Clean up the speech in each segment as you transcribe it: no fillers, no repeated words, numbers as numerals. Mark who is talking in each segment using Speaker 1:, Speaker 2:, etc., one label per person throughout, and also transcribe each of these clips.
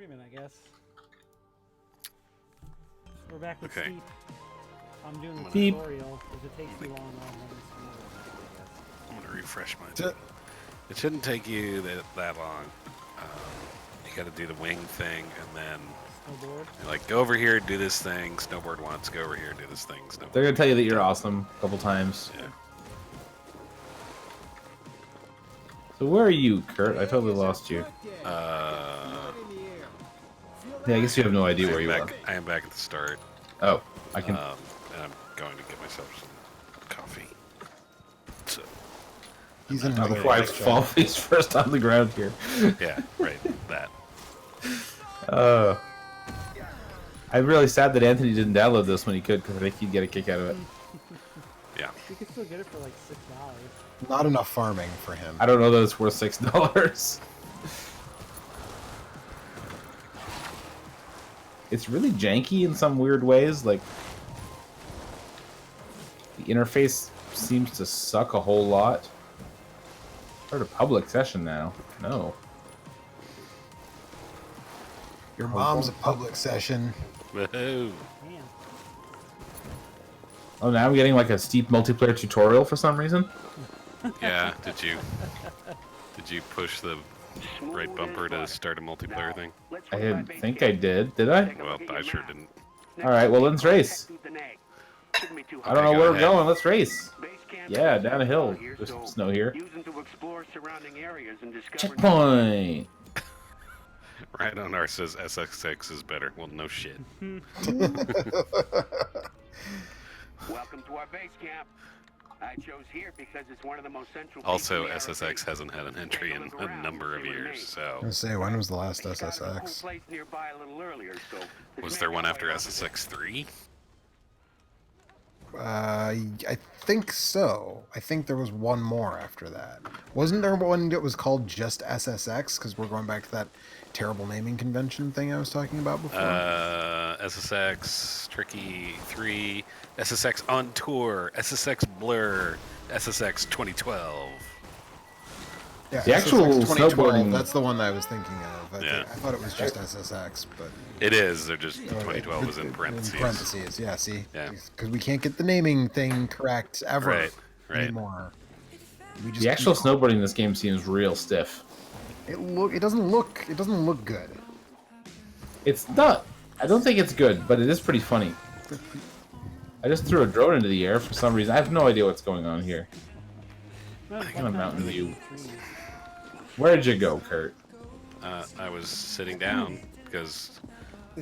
Speaker 1: treatment, I guess. We're back with
Speaker 2: Okay.
Speaker 1: Steep. I'm doing the
Speaker 3: Steep.
Speaker 1: tutorial. If it takes too long, I'll run this through,
Speaker 2: I'm gonna refresh my thing. It shouldn't take you that long. You got to do the wing thing, and then
Speaker 1: Snowboard.
Speaker 2: like go over here, do this thing. Snowboard once. Go over here, do this thing. Snowboard.
Speaker 3: They're gonna tell you that you're awesome a couple times.
Speaker 2: Yeah.
Speaker 3: So where are you, Kurt? I totally lost you. Yeah, I guess you have no idea where you are.
Speaker 2: I am back at the start.
Speaker 3: Oh, I can.
Speaker 2: And I'm going to get myself some coffee. So.
Speaker 4: He's in another
Speaker 3: Before I fall face first on the ground here.
Speaker 2: Yeah, right. That.
Speaker 3: I'm really sad that Anthony didn't download this when he could, because I think he'd get a kick out of it.
Speaker 2: Yeah.
Speaker 1: You can still get it for like $6.
Speaker 4: Not enough farming for him.
Speaker 3: I don't know that it's worth $6. It's really janky in some weird ways. Like, the interface seems to suck a whole lot. Start a public session now. No.
Speaker 4: Your mom's a public session.
Speaker 2: Woohoo.
Speaker 1: Man.
Speaker 3: Oh, now I'm getting like a steep multiplayer tutorial for some reason.
Speaker 2: Yeah. Did you push the right bumper to start a multiplayer thing?
Speaker 3: I didn't think I did. Did I?
Speaker 2: Well, I sure didn't.
Speaker 3: All right. Well, let's race. I don't know
Speaker 2: go
Speaker 3: where we're
Speaker 2: ahead.
Speaker 3: going. Let's race. Yeah, down a hill. There's snow here. Checkpoint.
Speaker 2: Right on ours says SX6 is better. Well, no shit.
Speaker 5: Welcome to our base camp. I chose here because it's one of the most central.
Speaker 2: Also, SSX hasn't had an entry in a number of years,
Speaker 4: I
Speaker 2: so...
Speaker 4: was gonna say, when was the last SSX?
Speaker 2: Was there one after SSX 3?
Speaker 4: I think so. I think there was one more after that. Wasn't there one that was called just SSX? Because we're going back to that terrible naming convention thing I was talking about before.
Speaker 2: SSX Tricky 3, SSX On Tour, SSX Blur, SSX 2012.
Speaker 4: Yeah,
Speaker 3: The actual
Speaker 4: SSX 2012,
Speaker 3: snowboarding-
Speaker 4: That's the one I was thinking of.
Speaker 2: Yeah.
Speaker 4: I thought it was just SSX, but
Speaker 2: It is, they're just, 2012 was in
Speaker 4: In
Speaker 2: parentheses.
Speaker 4: parentheses, yeah. See,
Speaker 2: Yeah.
Speaker 4: because we can't get the naming thing correct ever
Speaker 2: Right.
Speaker 4: anymore. We just
Speaker 3: The actual
Speaker 4: keep-
Speaker 3: snowboarding in this game seems real stiff.
Speaker 4: It doesn't look good.
Speaker 3: It's not. I don't think it's good, but it is pretty funny. I just threw a drone into the air for some reason. I have no idea what's going on here.
Speaker 1: Well,
Speaker 3: on Mountain View. Where'd you go, Kurt?
Speaker 2: I was sitting down because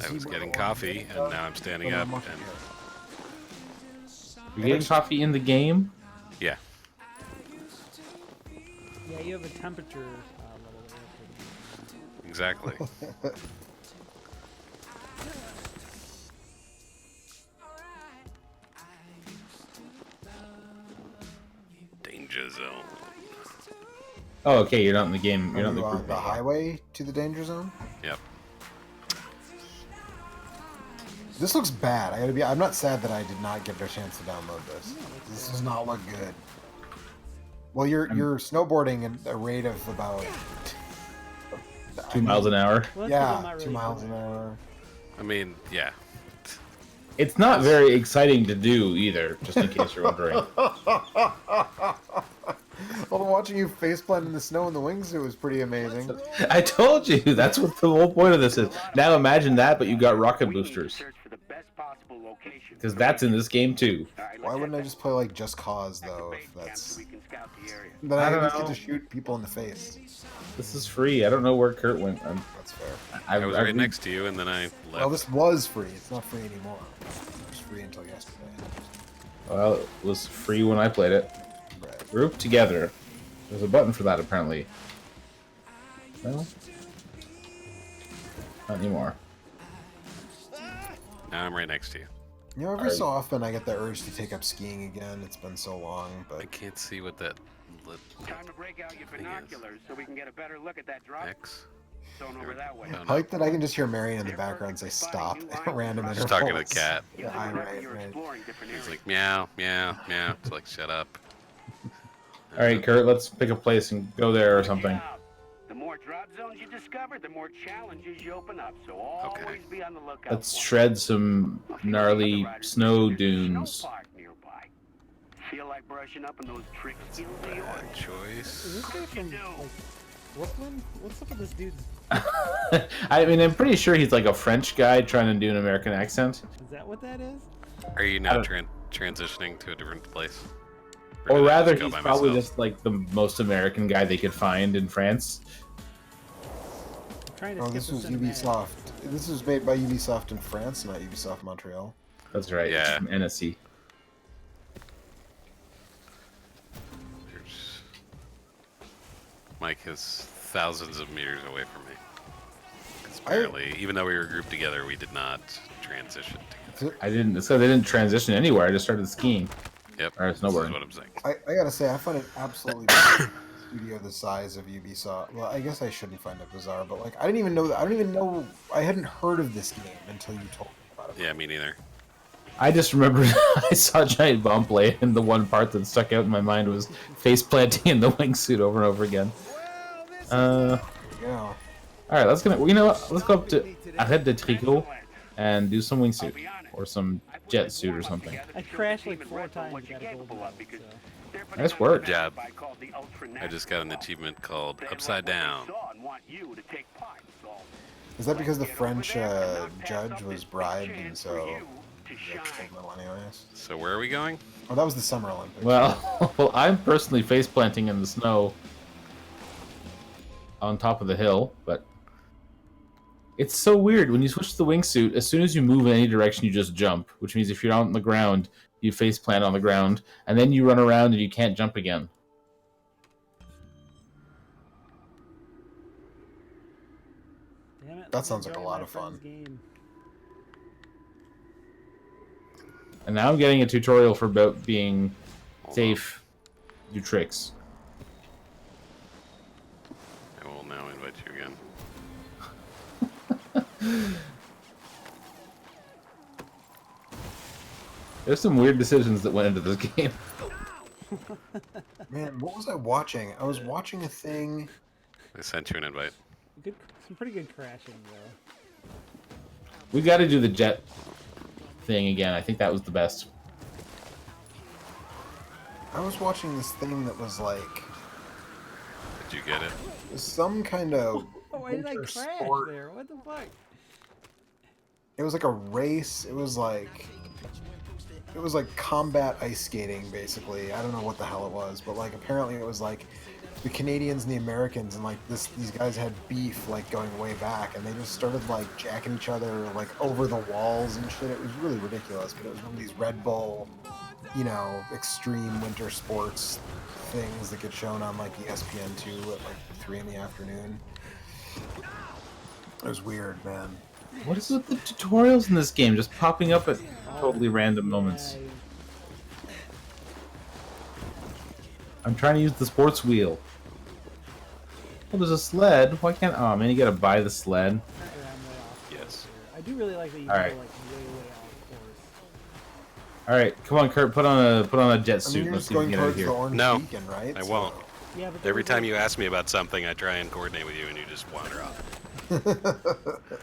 Speaker 2: I was getting coffee, and now I'm standing up, and
Speaker 3: You're getting coffee in the game?
Speaker 2: yeah.
Speaker 1: Yeah, you have a temperature level there.
Speaker 2: Exactly. Danger zone.
Speaker 3: Oh, okay. You're not in the game. You're not in the
Speaker 4: Are you
Speaker 3: group.
Speaker 4: on the highway to the danger zone?
Speaker 2: Yep.
Speaker 4: This looks bad. I'm not sad that I did not get a chance to download this. This does not look good. Well, you're snowboarding at a rate of about
Speaker 3: 2 miles an hour.
Speaker 1: Well, that's 'cause I'm
Speaker 4: yeah,
Speaker 1: not
Speaker 4: 2
Speaker 1: really
Speaker 4: miles
Speaker 1: good
Speaker 4: an
Speaker 1: at it.
Speaker 4: hour.
Speaker 2: I mean, yeah.
Speaker 3: It's not very exciting to do either, just in case you're wondering.
Speaker 4: Although watching you faceplant in the snow in the wingsuit was pretty amazing.
Speaker 3: I told you, that's what the whole point of this is. Now imagine that, but you got rocket boosters. Because that's in this game too.
Speaker 4: Why wouldn't I just play like Just Cause though? If that's then
Speaker 3: I
Speaker 4: I
Speaker 3: don't
Speaker 4: at least get
Speaker 3: know.
Speaker 4: to shoot people in the face.
Speaker 3: This is free. I don't know where Kurt went.
Speaker 4: That's fair.
Speaker 2: I was right next to you, and then I left.
Speaker 4: Well, this was free. It's not free anymore. It was free until yesterday.
Speaker 3: Well, it was free when I played it.
Speaker 4: Right.
Speaker 3: Group together. There's a button for that apparently. Well, not anymore.
Speaker 2: Now I'm right next to you.
Speaker 4: You know, every so often I get the urge to take up skiing again. It's been so long,
Speaker 2: I
Speaker 4: but
Speaker 2: can't see what that
Speaker 5: Time to break out your
Speaker 2: thing is.
Speaker 5: binoculars so we can get a better look at that drop
Speaker 2: X.
Speaker 5: zone over that way.
Speaker 2: No, no.
Speaker 4: I like that I can just hear Marion in the background say stop at random intervals.
Speaker 2: Just talking to the cat.
Speaker 5: You'll
Speaker 4: Yeah,
Speaker 5: remember
Speaker 4: right,
Speaker 5: you're
Speaker 4: right.
Speaker 5: exploring different
Speaker 2: He's
Speaker 5: areas.
Speaker 2: like meow, meow, meow. It's like shut up.
Speaker 3: All right, Kurt. Let's pick a place and go there or something.
Speaker 5: The more more drop zones you discover, the more challenges you open up. So always be on the lookout.
Speaker 3: Let's
Speaker 5: for
Speaker 3: shred some gnarly snow
Speaker 5: There's a
Speaker 3: dunes.
Speaker 5: snow park nearby. Feel like brushing up on those trick skills of yours?
Speaker 2: Bad choice.
Speaker 1: Is this guy from like Brooklyn? What's up with this dude's?
Speaker 3: I mean, I'm pretty sure he's like a French guy trying to do an American accent.
Speaker 1: Is that what that is?
Speaker 2: Are you
Speaker 3: I
Speaker 2: now
Speaker 3: don't-
Speaker 2: transitioning to a different place?
Speaker 3: Or
Speaker 2: did I
Speaker 3: rather,
Speaker 2: just go
Speaker 3: he's
Speaker 2: by
Speaker 3: probably
Speaker 2: myself?
Speaker 3: just like the most American guy they could find in France.
Speaker 1: I'm trying to
Speaker 4: Oh,
Speaker 1: skip
Speaker 4: this
Speaker 1: the
Speaker 4: was
Speaker 1: cinematic.
Speaker 4: Ubisoft. This was made by Ubisoft in France, not Ubisoft Montreal.
Speaker 3: That's right.
Speaker 2: Yeah.
Speaker 3: It's from NSC.
Speaker 2: There's... Mike is thousands of meters away from me. 'Cause apparently, even though we were grouped together, we did not transition together.
Speaker 3: I didn't. So they didn't transition anywhere. I just started skiing.
Speaker 2: Yep,
Speaker 3: Or
Speaker 2: this is
Speaker 3: snowboarding.
Speaker 2: what I'm saying.
Speaker 4: I gotta say, I find it absolutely bizarre. Studio the size of Ubisoft. Well, I guess I shouldn't find it bizarre, but like, I didn't even know that. I don't even know. I hadn't heard of this game until you told me about it.
Speaker 2: Yeah, me neither.
Speaker 3: I just remember I saw Giant Bomb play, and the one part that stuck out in my mind was face planting in the wingsuit over and over again.
Speaker 4: Yeah.
Speaker 3: All right, let's go. You know what? Let's go up to Arrête de Tricot and do some wingsuit or some jet suit or something.
Speaker 1: I crashed like 4 times. Got a gold medal, so.
Speaker 3: Nice work.
Speaker 2: Good job. I just got an achievement called Upside Down.
Speaker 4: Is that because the French judge was bribed and so? Anyways.
Speaker 2: So where are we going?
Speaker 4: Oh, that was the Summer Olympics.
Speaker 3: Well, I'm personally face planting in the snow on top of the hill, but it's so weird when you switch to the wingsuit. As soon as you move in any direction, you just jump, which means if you're on the ground, you face plant on the ground, and then you run around and you can't jump again.
Speaker 1: Damn it,
Speaker 4: That sounds like a lot of fun.
Speaker 1: Game.
Speaker 3: And now I'm getting a tutorial for about being safe, do tricks.
Speaker 2: I will now invite you again.
Speaker 3: There's some weird decisions that went into this game.
Speaker 4: Man, what was I watching? I was watching a thing.
Speaker 2: I sent you an invite.
Speaker 1: Good, some pretty good crashing though.
Speaker 3: We got to do the jet thing again. I think that was the best.
Speaker 4: I was watching this thing that was like
Speaker 2: Did you get it?
Speaker 4: some kind of
Speaker 1: Why did I
Speaker 4: winter
Speaker 1: crash
Speaker 4: sport.
Speaker 1: there? What the fuck?
Speaker 4: It was like a race. It was like combat ice skating, basically. I don't know what the hell it was, but like apparently it was like the Canadians and the Americans, and like these guys had beef like going way back, and they just started like jacking each other like over the walls and shit. It was really ridiculous, but it was one of these Red Bull, you know, extreme winter sports things that get shown on like ESPN2 at like 3 in the afternoon. It was weird, man.
Speaker 3: What is with the tutorials in this game? Just popping up at totally random moments. I'm trying to use the sports wheel. Oh, there's a sled. Why can't... Oh, man, you gotta buy the sled.
Speaker 2: Yes.
Speaker 1: I do really like that you
Speaker 3: All
Speaker 1: go
Speaker 3: right.
Speaker 1: like way off course.
Speaker 3: Alright, come on, Kurt, put on a jet
Speaker 4: I mean,
Speaker 3: suit.
Speaker 4: you're
Speaker 3: Let's
Speaker 4: just
Speaker 3: see if we
Speaker 4: going
Speaker 3: can get out of
Speaker 4: towards the
Speaker 3: here.
Speaker 4: Orange
Speaker 2: No,
Speaker 4: Beacon, right?
Speaker 2: I won't.
Speaker 1: Yeah, but
Speaker 2: Every time you ask me about something, I try and coordinate with you, and you just wander off.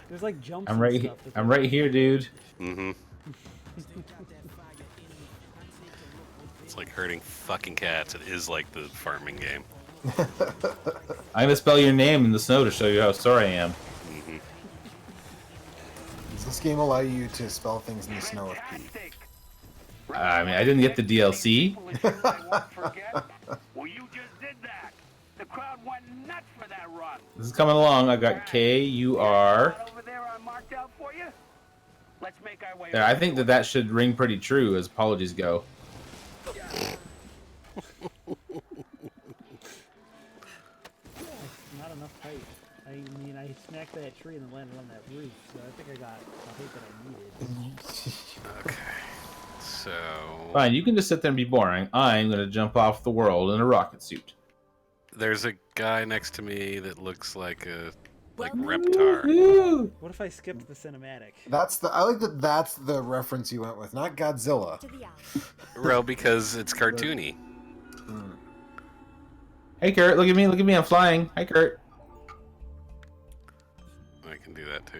Speaker 1: there's like jumps.
Speaker 3: I'm
Speaker 1: and stuff that's
Speaker 3: I'm right here, dude.
Speaker 2: Mm-hmm. It's like herding fucking cats. It is like the farming game.
Speaker 3: I'm gonna spell your name in the snow to show you how sorry I am.
Speaker 2: Mm-hmm.
Speaker 4: Does this game allow you to spell things in the snow with P?
Speaker 3: I mean, I didn't get the DLC.
Speaker 5: Well, you just did that. The crowd went nuts for that run.
Speaker 3: This is coming along. I got K-U-R.
Speaker 5: Over there, I marked out for you. Let's make our way.
Speaker 3: There, I think that should ring pretty true as apologies go.
Speaker 1: not enough height. I mean, I smacked that tree and then landed on that roof, so I think I got the height that I needed.
Speaker 2: Okay. So...
Speaker 3: Fine, you can just sit there and be boring. I'm gonna jump off the world in a rocket suit.
Speaker 2: There's a guy next to me that looks like a... like Reptar.
Speaker 3: Woo!
Speaker 1: What if I skipped the cinematic?
Speaker 4: I like that that's the reference you went with, not Godzilla.
Speaker 2: Well, because it's cartoony.
Speaker 3: Hey, Kurt, look at me, I'm flying. Hi, Kurt.
Speaker 2: can do that too.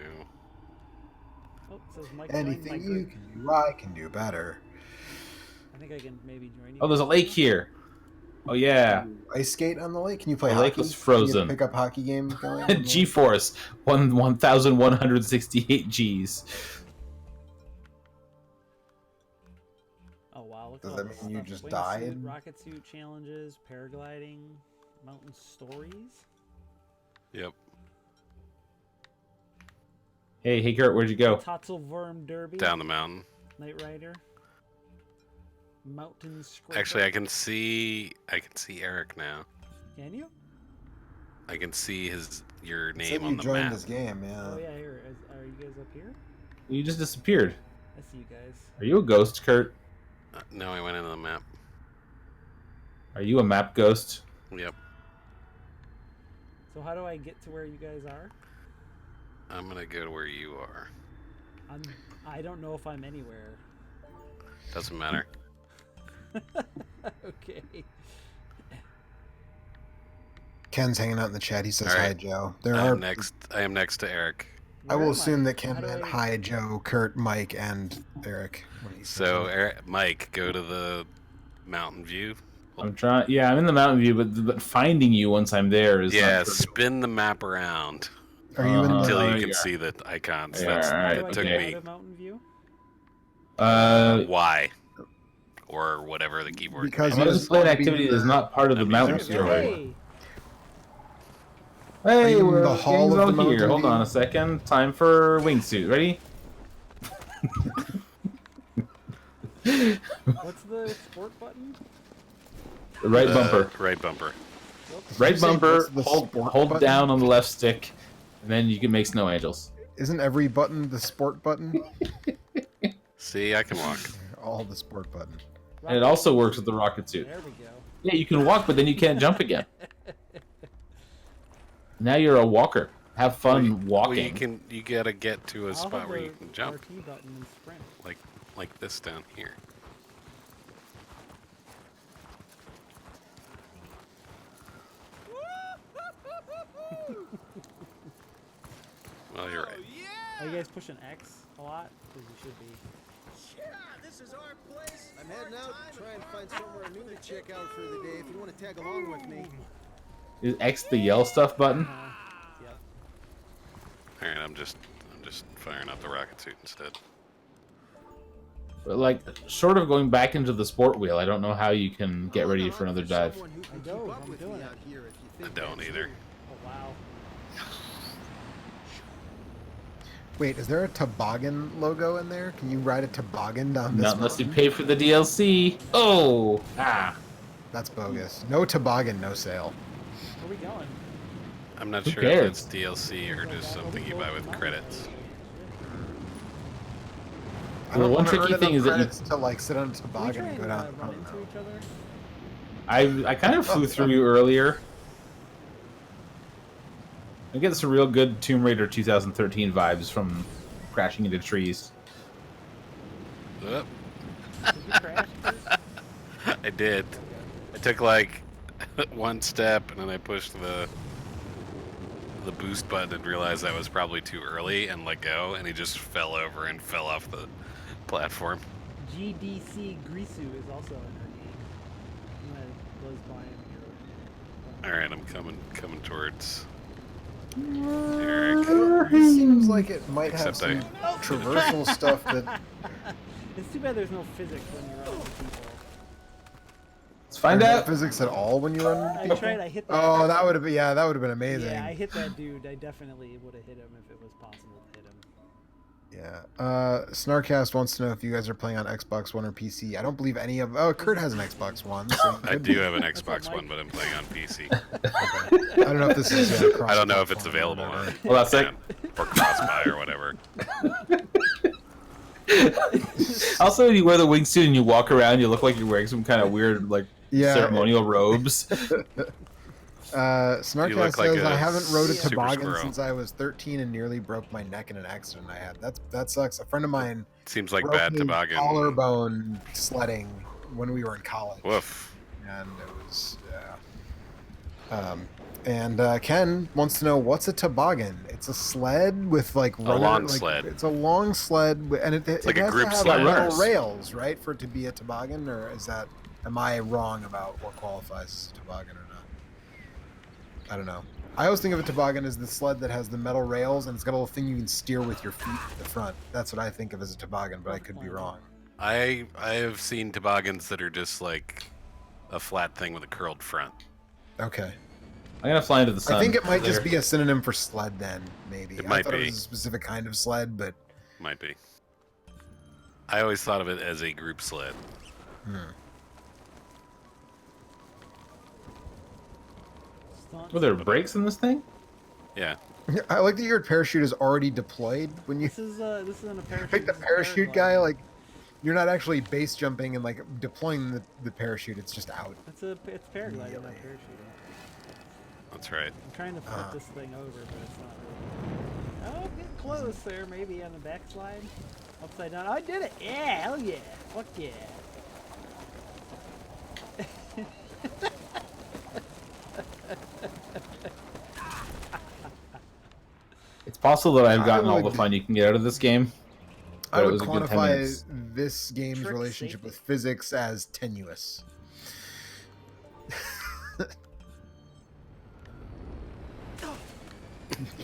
Speaker 1: Oh, it says Mike joined my
Speaker 4: Anything you
Speaker 1: group.
Speaker 4: can do, I can do better.
Speaker 1: I think I can maybe join you.
Speaker 3: Oh, there's a
Speaker 1: guys
Speaker 3: lake
Speaker 1: now.
Speaker 3: here. Oh yeah.
Speaker 4: Ice skate on the lake? Can you play
Speaker 3: The
Speaker 4: hockey?
Speaker 3: lake was
Speaker 4: Can
Speaker 3: frozen.
Speaker 4: you pick up hockey game going? on the lake?
Speaker 3: G-force 1,168 Gs.
Speaker 1: Oh wow, look
Speaker 4: Does
Speaker 1: at all
Speaker 4: that
Speaker 1: this
Speaker 4: mean you
Speaker 1: stuff.
Speaker 4: just
Speaker 1: Wingsuit,
Speaker 4: died?
Speaker 1: rocket suit challenges, paragliding, mountain stories.
Speaker 2: Yep.
Speaker 3: Hey Kurt, where'd you go?
Speaker 1: Totzelworm Derby.
Speaker 2: Down the mountain.
Speaker 1: Knight Rider. Mountain Scraper.
Speaker 2: Actually, I can see Eric now.
Speaker 1: Can you?
Speaker 2: I can see your
Speaker 4: It
Speaker 2: name
Speaker 4: said
Speaker 2: on
Speaker 4: you
Speaker 2: the
Speaker 4: joined
Speaker 2: map.
Speaker 4: this game, yeah.
Speaker 1: Oh yeah, here. Are you guys up here?
Speaker 3: You just disappeared.
Speaker 1: I see you guys.
Speaker 3: Are you a ghost, Kurt?
Speaker 2: No, I went into the map.
Speaker 3: Are you a map ghost?
Speaker 2: Yep.
Speaker 1: So how do I get to where you guys are?
Speaker 2: I'm gonna go to where you are.
Speaker 1: I don't know if I'm anywhere.
Speaker 2: Doesn't matter.
Speaker 1: Okay.
Speaker 4: Ken's hanging out in the chat. He says,
Speaker 2: All right.
Speaker 4: hi, Joe. There
Speaker 2: I
Speaker 4: are.
Speaker 2: am next to Eric.
Speaker 4: I
Speaker 1: Where
Speaker 4: will
Speaker 1: am
Speaker 4: assume that
Speaker 1: How
Speaker 4: Ken
Speaker 1: do
Speaker 4: meant
Speaker 1: I-
Speaker 4: hi, Joe, Kurt, Mike, and Eric. When he says
Speaker 2: So,
Speaker 4: that.
Speaker 2: Mike, go to the mountain view.
Speaker 3: I'm trying. Yeah, I'm in the mountain view, but finding you once I'm there is
Speaker 2: Yeah,
Speaker 3: not true.
Speaker 2: spin the map around
Speaker 4: Are you in
Speaker 2: until
Speaker 4: the?
Speaker 2: you
Speaker 3: there
Speaker 2: can
Speaker 3: you are.
Speaker 2: see the icons.
Speaker 3: Yeah,
Speaker 2: That's
Speaker 3: all right,
Speaker 1: How do I
Speaker 2: it took
Speaker 1: get
Speaker 2: me
Speaker 1: out of Mountain View?
Speaker 2: Y or whatever the keyboard.
Speaker 4: Because
Speaker 3: I'm
Speaker 4: you
Speaker 3: gonna
Speaker 4: just
Speaker 3: play an
Speaker 4: wanna be
Speaker 3: activity
Speaker 4: in
Speaker 3: that is
Speaker 4: the-
Speaker 3: not part of the
Speaker 2: I'm
Speaker 3: mountain
Speaker 2: using
Speaker 3: story.
Speaker 1: Hey!
Speaker 3: Hey,
Speaker 4: you in
Speaker 3: we're
Speaker 4: the hall
Speaker 3: game's
Speaker 4: of
Speaker 3: all
Speaker 4: the
Speaker 3: here.
Speaker 4: mountain
Speaker 3: Hold
Speaker 4: view?
Speaker 3: on a second. Time for wingsuit. Ready?
Speaker 1: What's the sport button?
Speaker 3: The right bumper.
Speaker 2: Right bumper.
Speaker 1: Whoops.
Speaker 3: Right
Speaker 4: you say
Speaker 3: bumper.
Speaker 4: what's the
Speaker 3: Hold
Speaker 4: sport button?
Speaker 3: down on the left stick, and then you can make snow angels.
Speaker 4: Isn't every button the sport button?
Speaker 2: See, I can walk.
Speaker 4: All the sport button.
Speaker 3: And it also works with the rocket suit.
Speaker 1: There we go.
Speaker 3: Yeah, you can walk, but then you can't jump again. Now you're a walker. Have fun walking.
Speaker 2: You gotta get to a
Speaker 1: I'll
Speaker 2: spot
Speaker 1: have
Speaker 2: where
Speaker 1: the
Speaker 2: you can jump,
Speaker 1: RT button and sprint.
Speaker 2: like this down here. Well, you're right.
Speaker 1: Are you guys pushing X a lot? Because you should be.
Speaker 6: Yeah, this is our place. I'm heading out to try and find somewhere new to check out for the day. If you want to tag along with me.
Speaker 3: Is X the yell stuff button?
Speaker 1: Yep.
Speaker 2: All right, I'm just firing up the rocket suit instead.
Speaker 3: But like, short of going back into the sport wheel, I don't know how you can get ready for another dive.
Speaker 6: Someone who can
Speaker 1: I
Speaker 6: keep
Speaker 1: know,
Speaker 6: up
Speaker 1: I'm
Speaker 6: with
Speaker 1: doing
Speaker 6: me
Speaker 1: it.
Speaker 6: out here if you
Speaker 2: I
Speaker 6: think
Speaker 2: don't
Speaker 6: that's
Speaker 2: either.
Speaker 6: you.
Speaker 1: Oh wow.
Speaker 4: Wait, is there a toboggan logo in there? Can you ride a toboggan down this
Speaker 3: Not unless you
Speaker 4: mountain?
Speaker 3: pay for the DLC. Oh! Ah!
Speaker 4: That's bogus. No toboggan, no sale.
Speaker 1: Where are we going?
Speaker 2: I'm not
Speaker 3: Who
Speaker 2: sure
Speaker 3: cares?
Speaker 2: if it's DLC or just something you buy with credits.
Speaker 4: I
Speaker 3: The
Speaker 4: don't
Speaker 3: one
Speaker 4: want to
Speaker 3: tricky
Speaker 4: earn
Speaker 3: thing
Speaker 4: enough
Speaker 3: is that you-
Speaker 4: credits to like sit on a
Speaker 1: Can we
Speaker 4: toboggan
Speaker 1: try
Speaker 4: and
Speaker 1: and
Speaker 4: go down.
Speaker 1: run into each other?
Speaker 3: I kind of flew through you earlier. I get some real good Tomb Raider 2013 vibes from crashing into trees.
Speaker 2: Oop,
Speaker 1: Did you crash first?
Speaker 2: I did. I took like one step and then I pushed the boost button and realized that was probably too early and let go, and he just fell over and fell off the platform.
Speaker 1: GDC Grisu is also in her game. I'm gonna buzz by him here.
Speaker 2: All right, I'm coming towards Eric.
Speaker 4: This seems like it might have
Speaker 2: Except I-
Speaker 4: some traversal stuff that.
Speaker 1: It's too bad there's no physics when you run into people.
Speaker 3: Let's find
Speaker 4: there's no
Speaker 3: out.
Speaker 4: physics at all when you run.
Speaker 1: I tried. I hit that.
Speaker 4: Oh, that would have been that would have been amazing.
Speaker 1: Yeah, I hit that dude. I definitely would have hit him if it was possible to hit him.
Speaker 4: Yeah. Snarkcast wants to know if you guys are playing on Xbox One or PC. I don't believe any of. Oh, Kurt has an Xbox One. So
Speaker 2: I do have an Xbox One, but I'm playing on PC.
Speaker 4: I don't know if this is.
Speaker 2: I don't know if it's available on
Speaker 3: Hold on a sec.
Speaker 2: or cross-buy or whatever.
Speaker 3: Also, when you wear the wingsuit and you walk around, you look like you're wearing some kind of weird, like,
Speaker 4: Yeah.
Speaker 3: ceremonial robes.
Speaker 4: Snarkcast
Speaker 2: look like
Speaker 4: says
Speaker 2: a
Speaker 4: I haven't rode a
Speaker 2: super
Speaker 4: toboggan
Speaker 2: squirrel."
Speaker 4: since I was 13 and nearly broke my neck in an accident I had. That sucks. A friend of mine
Speaker 2: Seems like
Speaker 4: broke
Speaker 2: bad
Speaker 4: his
Speaker 2: toboggan.
Speaker 4: collarbone sledding when we were in college.
Speaker 2: Woof.
Speaker 4: And it was And Ken wants to know what's a toboggan. It's a sled with like
Speaker 2: long sled.
Speaker 4: It's a long sled, and it
Speaker 2: like a
Speaker 4: has
Speaker 2: group
Speaker 4: to have
Speaker 2: sled.
Speaker 4: metal
Speaker 3: Runners.
Speaker 4: rails, right, for it to be a toboggan, or is that? Am I wrong about what qualifies as a toboggan or not? I don't know. I always think of a toboggan as the sled that has the metal rails and it's got a little thing you can steer with your feet at the front. That's what I think of as a toboggan, but I could be wrong.
Speaker 2: I have seen toboggans that are just like a flat thing with a curled front.
Speaker 4: Okay.
Speaker 3: I'm gonna fly into the sun.
Speaker 4: I think it might just
Speaker 3: There.
Speaker 4: be a synonym for sled then, maybe.
Speaker 2: It
Speaker 4: I
Speaker 2: might
Speaker 4: thought it
Speaker 2: be.
Speaker 4: was a specific kind of sled, but
Speaker 2: Might be. I always thought of it as a group sled.
Speaker 3: Were there brakes in this thing?
Speaker 2: Yeah.
Speaker 4: I like that your parachute is already deployed when you
Speaker 1: This isn't a parachute.
Speaker 4: like the
Speaker 1: this is
Speaker 4: parachute guy,
Speaker 1: paragliding.
Speaker 4: like you're not actually base jumping and like deploying the parachute, it's just out.
Speaker 1: It's paragliding, not
Speaker 4: Really?
Speaker 1: parachuting.
Speaker 2: That's right.
Speaker 1: I'm trying to flip this thing over, but it's not really. Oh, getting close there. Maybe on the backslide, upside down. Oh, I did it! Yeah, hell yeah! Fuck yeah!
Speaker 3: It's possible that I've gotten all the
Speaker 4: would-
Speaker 3: fun you can get out of this game.
Speaker 4: I
Speaker 3: but it
Speaker 4: would
Speaker 3: was a good 10
Speaker 4: quantify
Speaker 3: minutes.
Speaker 4: this game's
Speaker 1: Trick
Speaker 4: relationship
Speaker 1: safety.
Speaker 4: with physics as tenuous.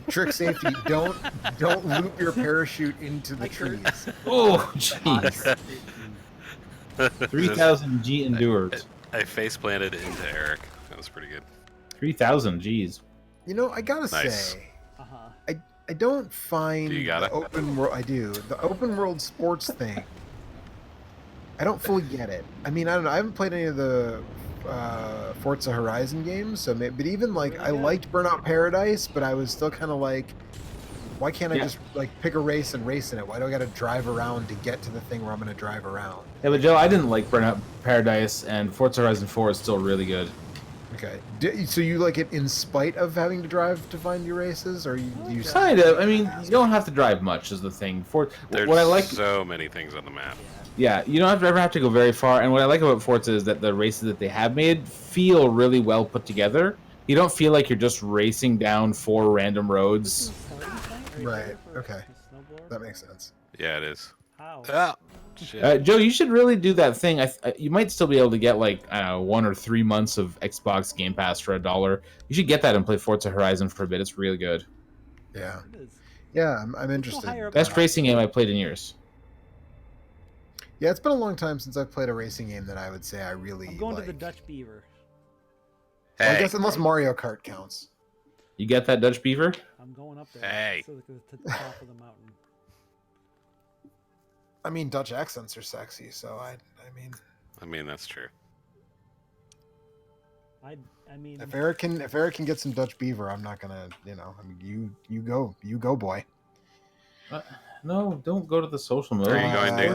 Speaker 4: Trick safety, don't loop your parachute into the
Speaker 1: Like her-
Speaker 4: trees.
Speaker 3: Oh, jeez. 3,000 G endured.
Speaker 2: I face planted into Eric. That was pretty good.
Speaker 3: 3,000 G's.
Speaker 4: You know, I gotta
Speaker 2: Nice.
Speaker 4: say,
Speaker 1: Uh-huh.
Speaker 4: I don't find
Speaker 2: Do you got
Speaker 4: the
Speaker 2: it?
Speaker 4: open world. I do the open world sports thing. I don't fully get it. I mean, I don't know. I haven't played any of the Forza Horizon games, so maybe, but even like
Speaker 1: Really
Speaker 4: I
Speaker 1: good.
Speaker 4: liked Burnout Paradise, but I was still kind of like, why can't I
Speaker 3: Yeah.
Speaker 4: just like pick a race and race in it? Why do I got to drive around to get to the thing where I'm going to drive around?
Speaker 3: Yeah, but Joe, I didn't like Burnout Paradise, and Forza Horizon 4 is still really good.
Speaker 4: Okay, so you like it in spite of having to drive to find your races, or you
Speaker 3: Kind of. I mean, you don't have to drive much, is the thing.
Speaker 2: There's
Speaker 3: What I like,
Speaker 2: so many things on the map.
Speaker 3: yeah, you don't ever have to go very far. And what I like about Forza is that the races that they have made feel really well put together. You don't feel like you're just racing down 4 random
Speaker 1: This
Speaker 3: roads.
Speaker 1: is starting point
Speaker 4: Right,
Speaker 1: there for
Speaker 4: okay.
Speaker 1: the snowboard?
Speaker 4: that makes sense.
Speaker 2: Yeah, it is.
Speaker 1: How?
Speaker 2: Ah, shit.
Speaker 3: Joe, you should really do that thing. You might still be able to get like 1 or 3 months of Xbox Game Pass for $1. You should get that and play Forza Horizon for a bit. It's really good.
Speaker 4: Yeah,
Speaker 1: It is.
Speaker 4: yeah, I'm
Speaker 1: Let's go
Speaker 4: interested.
Speaker 1: higher up
Speaker 3: Best
Speaker 1: on the
Speaker 3: racing game I played in years.
Speaker 4: Yeah, it's been a long time since I've played a racing game that I would say I really.
Speaker 1: I'm going to the
Speaker 4: like.
Speaker 1: Dutch Beaver.
Speaker 4: Well, I
Speaker 2: Hey,
Speaker 4: guess unless Mario Kart counts.
Speaker 3: You get that Dutch Beaver?
Speaker 1: I'm going up there.
Speaker 2: Hey.
Speaker 1: So to the top of the mountain.
Speaker 4: I mean, Dutch accents are sexy, so I mean,
Speaker 2: that's true.
Speaker 1: I mean,
Speaker 4: if Eric can get some Dutch beaver, I'm not gonna, I mean, you go, boy.
Speaker 3: No, don't go to the social mode.
Speaker 2: Are you going to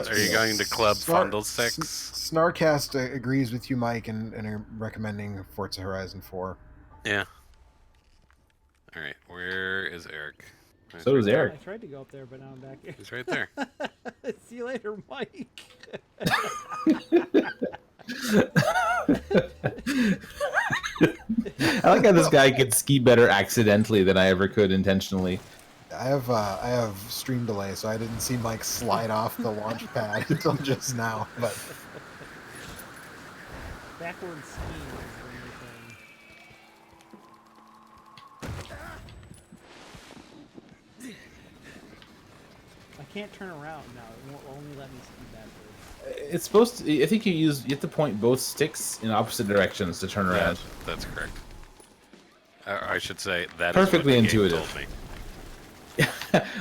Speaker 4: let's
Speaker 2: Club
Speaker 4: Snar-
Speaker 2: Fundle 6?
Speaker 4: Snarcast agrees with you, Mike, and are recommending Forza Horizon 4.
Speaker 2: Yeah. All right, where is Eric?
Speaker 3: So does
Speaker 1: I
Speaker 3: Eric.
Speaker 1: tried to go up there, but now I'm back here.
Speaker 2: He's right there.
Speaker 1: See you later, Mike.
Speaker 3: I like how this guy could ski better accidentally than I ever could intentionally.
Speaker 4: I have stream delay, so I didn't see Mike slide off the launch pad until just now. But
Speaker 1: Backwards skiing is the new thing. I can't turn around now. It won't only let me ski backwards.
Speaker 3: It's supposed to. I think you have to point both sticks in opposite directions to turn around.
Speaker 2: That's correct. I should say that
Speaker 3: Perfectly
Speaker 2: is what the game
Speaker 3: intuitive.
Speaker 2: told me.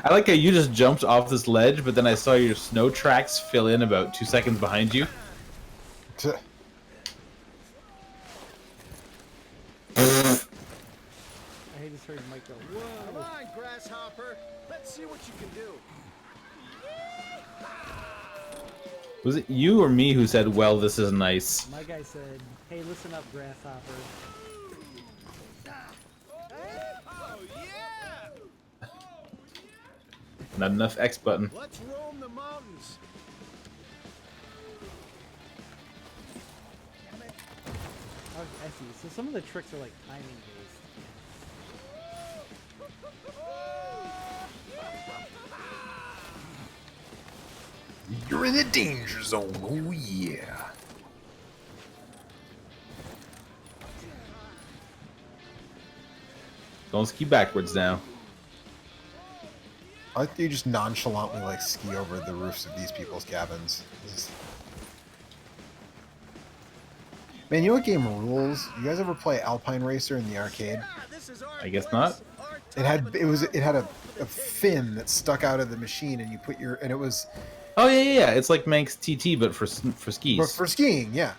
Speaker 3: I like how you just jumped off this ledge, but then I saw your snow tracks fill in about 2 seconds behind you.
Speaker 1: I just heard Mike go,
Speaker 6: Come
Speaker 1: whoa.
Speaker 6: on, grasshopper. Let's see what you can do.
Speaker 3: Was it you or me who said, "Well, this is nice"?
Speaker 1: My guy said, hey, listen up, grasshopper.
Speaker 6: Oh yeah!
Speaker 3: Not enough X button.
Speaker 6: Let's roam the mountains.
Speaker 1: Oh, I see. So some of the tricks are like timing based.
Speaker 4: You're in the danger zone. Oh yeah.
Speaker 3: Don't ski backwards now.
Speaker 4: I like that you just nonchalantly like ski over the roofs of these people's cabins. Man, you know what game rules? You guys ever play Alpine Racer in the arcade?
Speaker 3: I guess not.
Speaker 4: It had a fin that stuck out of the machine, and you put your and it was
Speaker 3: Oh yeah. It's like Manx TT, but for skis.
Speaker 4: but for skiing. Yeah.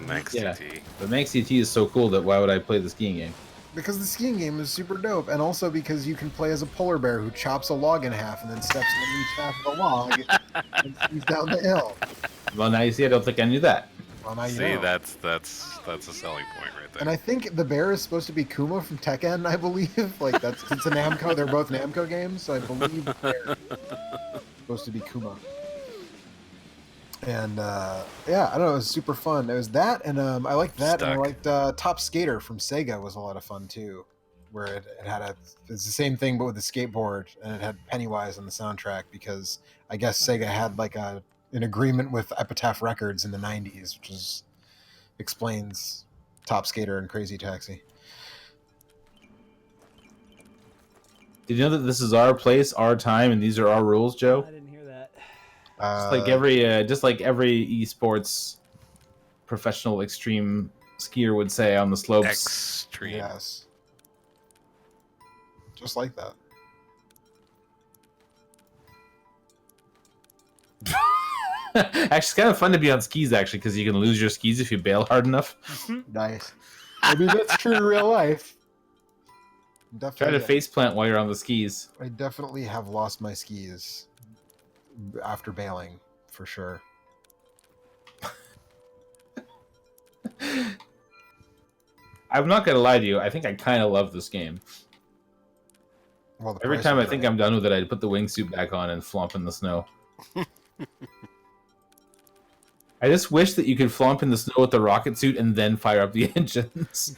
Speaker 2: Max
Speaker 3: Yeah.
Speaker 2: TT.
Speaker 3: But Manx TT is so cool that why would I play the skiing game?
Speaker 4: Because the skiing game is super dope, and also because you can play as a polar bear who chops a log in half and then steps on each half of the log and skis down the hill.
Speaker 3: Well, now you see, I don't think I knew that.
Speaker 4: Well, now you
Speaker 2: See,
Speaker 4: know.
Speaker 2: that's a selling point right there.
Speaker 4: And I think the bear is supposed to be Kuma from Tekken, I believe. Like it's a Namco. They're both Namco games, so I believe the bear is supposed to be Kuma. And yeah, I don't know. It was super fun. It was that, and I liked that, and I liked Top Skater from Sega was a lot of fun too, where it had it's the same thing but with the skateboard, and it had Pennywise on the soundtrack because I guess Sega had like an agreement with Epitaph Records in the '90s, which explains Top Skater and Crazy Taxi.
Speaker 3: Did you know that this is our place, our time, and these are our rules, Joe?
Speaker 1: I didn't hear that.
Speaker 3: Just like every esports professional extreme skier would say on the slopes.
Speaker 2: Extreme.
Speaker 4: Yes. Just like that.
Speaker 3: Actually, it's kind of fun to be on skis, actually, because you can lose your skis if you bail hard enough.
Speaker 4: Nice. I mean, that's true in real life.
Speaker 3: Try to
Speaker 4: Definitely,
Speaker 3: face plant while you're on the skis.
Speaker 4: I definitely have lost my skis after bailing, for sure.
Speaker 3: I'm not gonna lie to you. I think I kind of love this game.
Speaker 4: Well, the
Speaker 3: Every
Speaker 4: price
Speaker 3: time
Speaker 4: is
Speaker 3: I think
Speaker 4: right.
Speaker 3: I'm done with it, I put the wingsuit back on and flomp in the snow. I just wish that you could flomp in the snow with the rocket suit and then fire up the engines.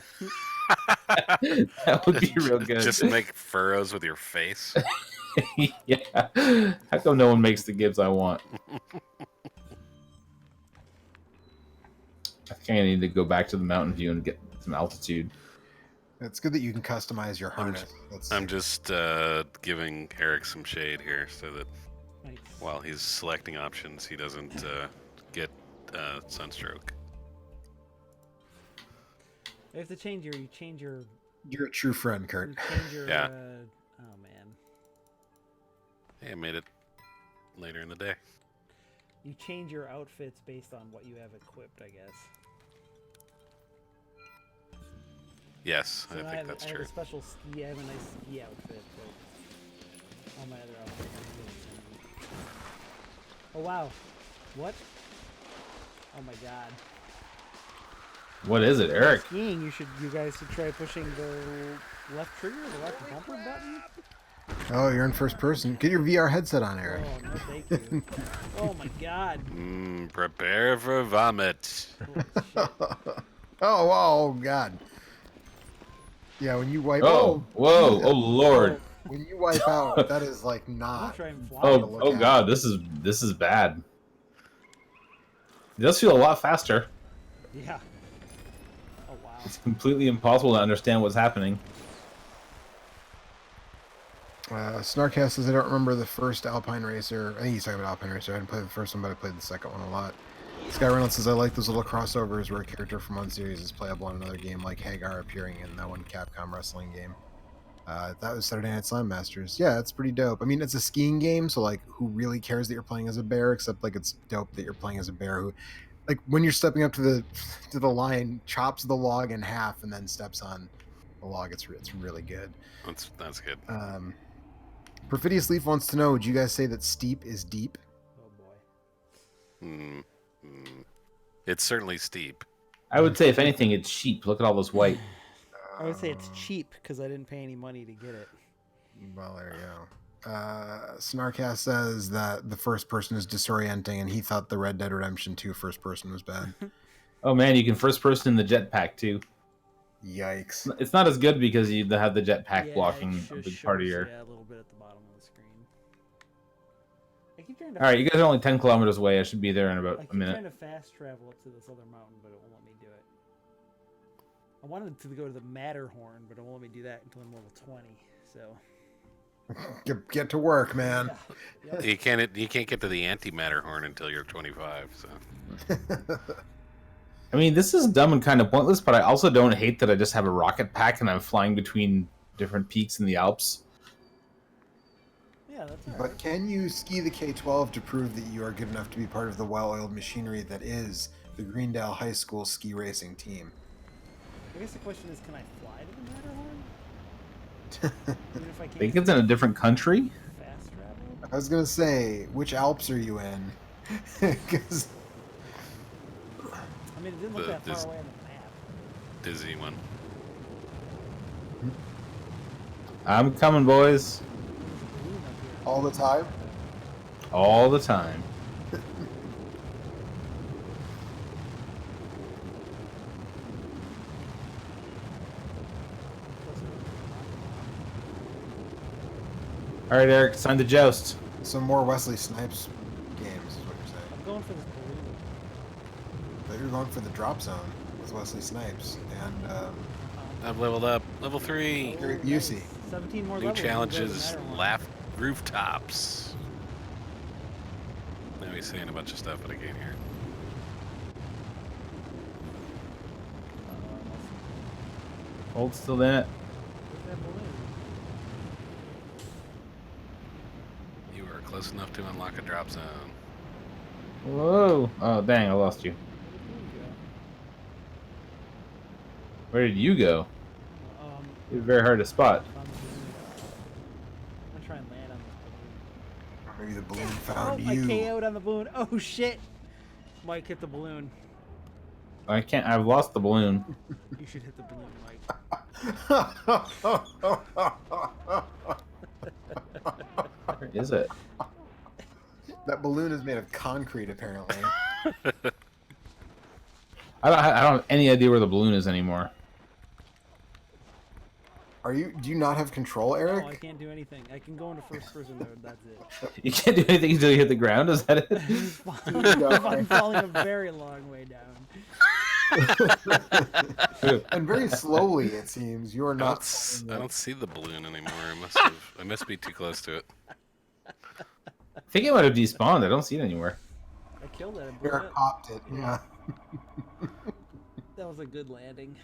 Speaker 3: That would be real good.
Speaker 2: Just make furrows with your face.
Speaker 3: Yeah. How come no one makes the Gibbs I want? I think I need to go back to the mountain view and get some altitude.
Speaker 4: It's good that you can customize your harness.
Speaker 2: I'm just giving Eric some shade here so that
Speaker 1: Nice.
Speaker 2: while he's selecting options, he doesn't get sunstroke.
Speaker 1: You have to change your.
Speaker 4: You're a true friend, Kurt.
Speaker 1: You change your.
Speaker 2: Yeah.
Speaker 1: Oh man.
Speaker 2: Hey, I made it later in the day.
Speaker 1: You change your outfits based on what you have equipped, I guess.
Speaker 2: Yes,
Speaker 1: So
Speaker 2: I
Speaker 1: I
Speaker 2: think
Speaker 1: have,
Speaker 2: that's
Speaker 1: I have
Speaker 2: true.
Speaker 1: a special ski. I have a nice ski outfit, but all my other outfits are good. Oh wow! What? Oh my god!
Speaker 3: What is it, Eric?
Speaker 1: Skiing. You guys should try pushing the left trigger, the left bumper button.
Speaker 4: Oh, you're in first person. Get your VR headset on, Eric.
Speaker 1: Oh no, thank you. Oh my god!
Speaker 2: Prepare for vomit.
Speaker 1: Holy shit.
Speaker 4: Oh, God. Yeah, when you wipe.
Speaker 3: Oh, whoa, oh Lord.
Speaker 4: When you wipe out, that is like
Speaker 1: I'm
Speaker 4: not.
Speaker 1: trying to fly.
Speaker 3: Oh God, this is bad. It does feel a lot faster.
Speaker 1: Yeah. Oh wow.
Speaker 3: It's completely impossible to understand what's happening.
Speaker 4: Snarkcast says I don't remember the first Alpine Racer. I think he's talking about Alpine Racer. I didn't play the first one, but I played the second one a lot. Sky Reynolds says I like those little crossovers where a character from one series is playable on another game, like Hagar appearing in that one Capcom wrestling game. That was Saturday Night Slime Masters. Yeah, it's pretty dope. I mean, it's a skiing game, so like, who really cares that you're playing as a bear? Except like, it's dope that you're playing as a bear who, like, when you're stepping up to the line, chops the log in half and then steps on the log. It's really good.
Speaker 2: That's good.
Speaker 4: Perfidious Leaf wants to know: would you guys say that steep is deep?
Speaker 1: Oh boy.
Speaker 2: It's certainly steep.
Speaker 3: I would say, if anything, it's cheap. Look at all this white.
Speaker 1: I would say it's cheap because I didn't pay any money to get it.
Speaker 4: Well, there you go. Snarkcast says that the first person is disorienting, and he thought the Red Dead Redemption 2 first person was bad.
Speaker 3: Oh man, you can first person in the jetpack too.
Speaker 4: Yikes.
Speaker 3: It's not as good because you have the jetpack
Speaker 1: Yeah,
Speaker 3: blocking
Speaker 1: it
Speaker 3: a big
Speaker 1: shows,
Speaker 3: part of your.
Speaker 1: yeah, a little bit at the bottom of the screen. I keep trying to.
Speaker 3: All right, you guys are only 10 kilometers away. I should be there in about
Speaker 1: I
Speaker 3: a
Speaker 1: keep
Speaker 3: minute.
Speaker 1: trying to fast travel up to this other mountain, but it won't let me do it. I wanted to go to the Matterhorn, but it won't let me do that until I'm level 20. So.
Speaker 4: Get to work, man.
Speaker 1: Yeah. Yep.
Speaker 2: You can't get to the anti-Matterhorn until you're 25. So
Speaker 3: I mean, this is dumb and kind of pointless, but I also don't hate that I just have a rocket pack and I'm flying between different peaks in the Alps.
Speaker 1: Yeah, that's all right.
Speaker 4: But can you ski the K-12 to prove that you are good enough to be part of the well-oiled machinery that is the Greendale High School ski racing team?
Speaker 1: I guess the question is, can I fly to the Matterhorn? Even if I
Speaker 3: I
Speaker 1: can't
Speaker 3: think it's in a different country.
Speaker 1: fast travel?
Speaker 4: I was gonna say, which Alps are you in? Because
Speaker 1: I mean, it didn't look that far away on the map.
Speaker 2: dizzy one.
Speaker 3: I'm coming, boys.
Speaker 1: There's a balloon up here.
Speaker 4: all the time.
Speaker 3: All the time. All right, Eric, it's time to joust.
Speaker 4: Some more Wesley Snipes games is what you're saying.
Speaker 1: I'm going for this balloon.
Speaker 4: But you're going for the drop zone with Wesley Snipes and
Speaker 2: I've leveled up. Level 3.
Speaker 4: You're at
Speaker 1: Nice.
Speaker 4: UC.
Speaker 1: 17 more
Speaker 2: New
Speaker 1: levels.
Speaker 2: challenges. Laugh rooftops. Now he's saying a bunch of stuff, but I can't hear it.
Speaker 3: Hold still in it.
Speaker 2: You are close enough to unlock a drop zone.
Speaker 3: Whoa! Oh, dang, I lost you. Where did you go? You're very hard to spot.
Speaker 1: I'm gonna try and land on this balloon.
Speaker 4: maybe the balloon
Speaker 1: Oh,
Speaker 4: found
Speaker 1: I
Speaker 4: you.
Speaker 1: KO'd on the balloon. Oh shit! Mike hit the balloon.
Speaker 3: I can't. I've lost the balloon.
Speaker 1: You should hit the balloon, Mike.
Speaker 3: Where is it?
Speaker 4: That balloon is made of concrete, apparently.
Speaker 3: I don't have any idea where the balloon is anymore.
Speaker 4: Do you not have control, Eric?
Speaker 1: No, I can't do anything. I can go into first person mode. That's it.
Speaker 3: You can't do anything until you hit the ground. Is that it?
Speaker 1: I'm falling a very long way down.
Speaker 4: And very slowly, it seems. You are
Speaker 2: I
Speaker 4: not.
Speaker 2: don't see the balloon anymore. I must be too close to it.
Speaker 3: I think it might have despawned. I don't see it anywhere.
Speaker 1: I killed it. I blew
Speaker 4: Eric
Speaker 1: it.
Speaker 4: popped it. Yeah.
Speaker 1: That was a good landing.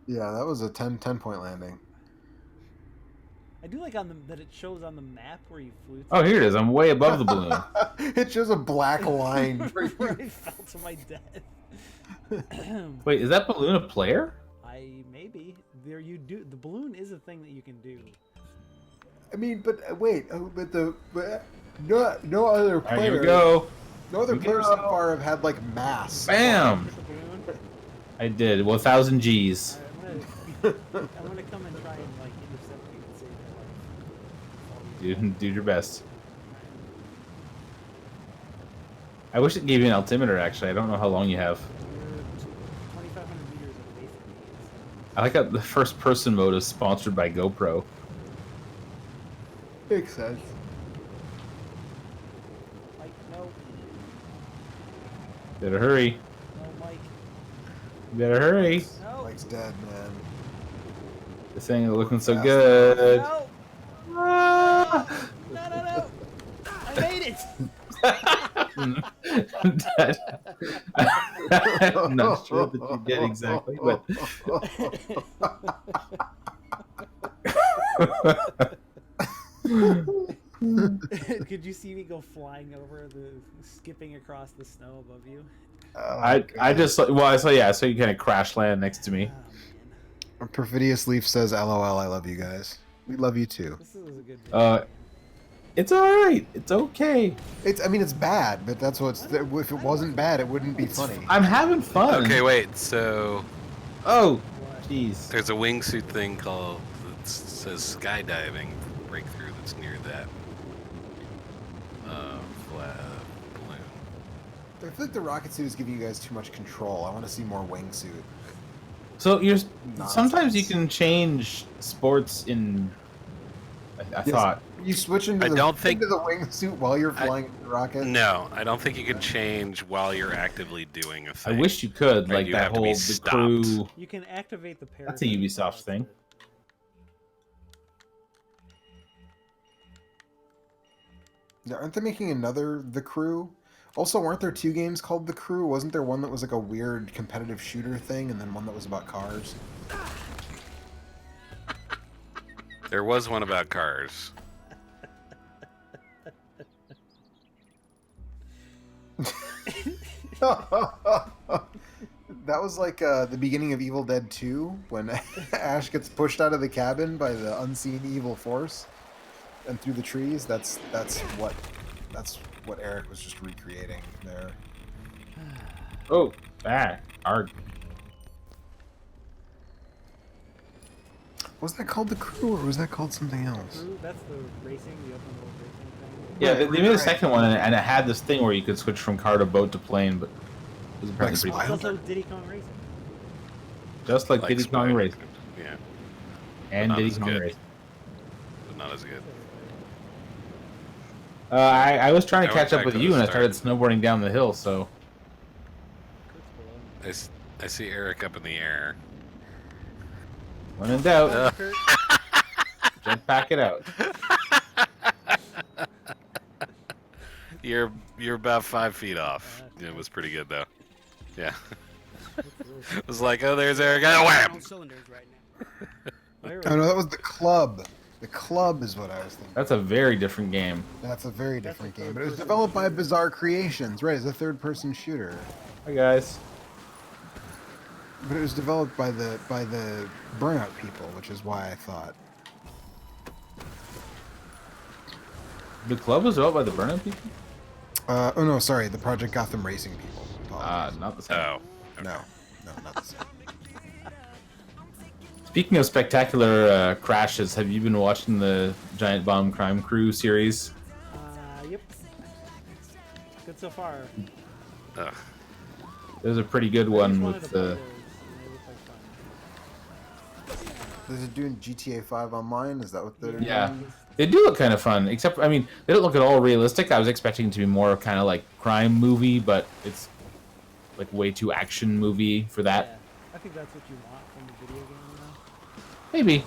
Speaker 4: Yeah, that was a 10-point landing.
Speaker 1: I do like that it shows on the map where you flew to.
Speaker 3: Oh, here it is. I'm way above the balloon.
Speaker 4: It shows a black line.
Speaker 1: Where I fell to my death.
Speaker 3: Wait, is that balloon a player?
Speaker 1: Maybe there you do. The balloon is a thing that you can do.
Speaker 4: I mean, but wait, no other
Speaker 3: All
Speaker 4: player.
Speaker 3: right, here we go.
Speaker 4: No other
Speaker 3: Here we
Speaker 4: players so
Speaker 3: go.
Speaker 4: far have had like mass.
Speaker 3: Bam!
Speaker 1: Hit the balloon.
Speaker 3: I did. 1,000 G's.
Speaker 1: Alright, I'm gonna come and try and like intercept you and save your life.
Speaker 3: Do your best. I wish it gave you an altimeter, actually. I don't know how long you have.
Speaker 1: You're 2,500 meters away from me.
Speaker 3: I like that the first person mode is sponsored by GoPro.
Speaker 4: Makes sense.
Speaker 1: Mike, no.
Speaker 3: Better hurry.
Speaker 1: No, Mike.
Speaker 3: Better hurry.
Speaker 1: No.
Speaker 4: Mike's dead, man.
Speaker 3: This thing is looking so good.
Speaker 1: No.
Speaker 3: Ah!
Speaker 1: No. I made it.
Speaker 3: I'm not sure that you did exactly, but
Speaker 1: Could you see me go flying over skipping across the snow above you?
Speaker 3: I just I saw you kind of crash land next to me.
Speaker 1: Oh, man.
Speaker 4: Perfidious Leaf says, "LOL, I love you guys. We love you too."
Speaker 1: This was a good video.
Speaker 3: It's all right. It's okay.
Speaker 4: I mean, it's bad, but that's what's. If it wasn't bad, it wouldn't be funny.
Speaker 3: I'm having fun.
Speaker 2: Okay, wait. So
Speaker 3: Oh, jeez.
Speaker 2: there's a wingsuit thing called that says skydiving breakthrough that's near that flat balloon.
Speaker 4: I feel like the rocket suit is giving you guys too much control. I want to see more wingsuit.
Speaker 3: So sometimes you
Speaker 4: Nonsense.
Speaker 3: can change sports in. I
Speaker 4: Yes,
Speaker 3: thought.
Speaker 4: you switch into
Speaker 2: I
Speaker 4: the
Speaker 2: don't think-
Speaker 4: into the wingsuit while you're flying the rocket.
Speaker 2: No, I don't think you can change while you're actively doing a
Speaker 3: I
Speaker 2: thing.
Speaker 3: wish you could,
Speaker 2: Right,
Speaker 3: like
Speaker 2: you
Speaker 3: that
Speaker 2: have to be
Speaker 3: whole the
Speaker 2: stopped.
Speaker 3: crew.
Speaker 1: You can activate the parachute.
Speaker 3: That's a Ubisoft
Speaker 1: that's
Speaker 3: thing.
Speaker 1: it.
Speaker 4: Yeah, aren't they making another The Crew? Also, weren't there 2 games called The Crew? Wasn't there one that was like a weird competitive shooter thing, and then one that was about cars?
Speaker 2: There was one about cars.
Speaker 4: That was like the beginning of Evil Dead 2, when Ash gets pushed out of the cabin by the unseen evil force and through the trees. That's what Eric was just recreating there.
Speaker 3: Oh, arg.
Speaker 4: Was that called The Crew, or was that called something else?
Speaker 1: Crew, that's the racing, the open world racing thing.
Speaker 3: Yeah, they made a
Speaker 4: Right.
Speaker 3: second one, and it had this thing where you could switch from car to boat to plane, but it was apparently
Speaker 4: Like
Speaker 3: pretty
Speaker 1: Well, it's
Speaker 4: Spy
Speaker 1: also Diddy Kong Racing.
Speaker 3: just like Diddy Kong
Speaker 2: Spider-
Speaker 3: Racing
Speaker 2: Yeah,
Speaker 3: and
Speaker 2: not
Speaker 3: Diddy
Speaker 2: as
Speaker 3: Kong
Speaker 2: good.
Speaker 3: Racing.
Speaker 2: but not as good.
Speaker 3: I was trying to
Speaker 2: I went
Speaker 3: catch up
Speaker 2: back
Speaker 3: with
Speaker 2: to
Speaker 3: you,
Speaker 2: the
Speaker 3: and I started snowboarding down the hill. So
Speaker 1: Kurt's below.
Speaker 2: I see Eric up in the air.
Speaker 3: when in doubt,
Speaker 1: Kurt,
Speaker 3: jetpack it out.
Speaker 2: You're about 5 feet off. It was pretty good though. Yeah. It was like, oh, there's Eric. Oh, wham!
Speaker 6: On cylinders right now.
Speaker 4: Oh no, that was The Club. The Club is what I was thinking.
Speaker 3: That's a very different game.
Speaker 4: That's a very
Speaker 1: That's
Speaker 4: different
Speaker 1: a
Speaker 4: game, but it was
Speaker 1: third-person
Speaker 4: developed by
Speaker 1: shooter.
Speaker 4: Bizarre Creations, right? It's a third-person shooter,
Speaker 3: Hi guys.
Speaker 4: but it was developed by the Burnout people, which is why I thought.
Speaker 3: The club was developed by the Burnout people.
Speaker 4: Oh no, sorry, the Project Gotham Racing people. Apologies.
Speaker 3: Not the same.
Speaker 2: Oh.
Speaker 4: No, not the same.
Speaker 3: Speaking of spectacular crashes, have you been watching the Giant Bomb Crime Crew series?
Speaker 1: Yep. Good so far.
Speaker 2: Ugh.
Speaker 3: There's a pretty good
Speaker 1: I
Speaker 3: one
Speaker 1: just wanted
Speaker 3: with
Speaker 1: to play
Speaker 3: the.
Speaker 1: those, and they look like fun.
Speaker 4: Is it doing GTA 5 online? Is that what they're
Speaker 3: Yeah.
Speaker 4: doing?
Speaker 3: They do look kind of fun, except I mean they don't look at all realistic. I was expecting it to be more kind of like crime movie, but it's like way too action movie for that.
Speaker 1: Yeah, I think that's what you want from the video game now.
Speaker 3: Maybe.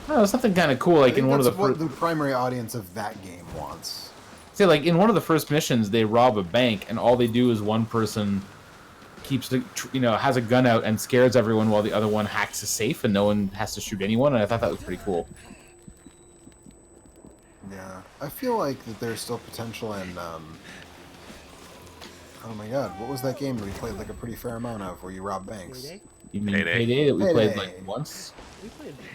Speaker 3: I don't know, something kind of cool. Like
Speaker 4: I think
Speaker 3: in one of
Speaker 4: that's
Speaker 3: the
Speaker 4: what the primary audience of that game wants.
Speaker 3: say like in one of the first missions, they rob a bank, and all they do is one person keeps the has a gun out and scares everyone while the other one hacks a safe, and no one has to shoot anyone. And I thought that was pretty cool.
Speaker 4: Yeah, I feel like that there's still potential in. Oh my God, what was that game that we played like a pretty fair amount of, where you rob banks?
Speaker 1: Payday?
Speaker 3: You mean
Speaker 2: Payday.
Speaker 3: Payday that we played
Speaker 4: Payday.
Speaker 3: like once?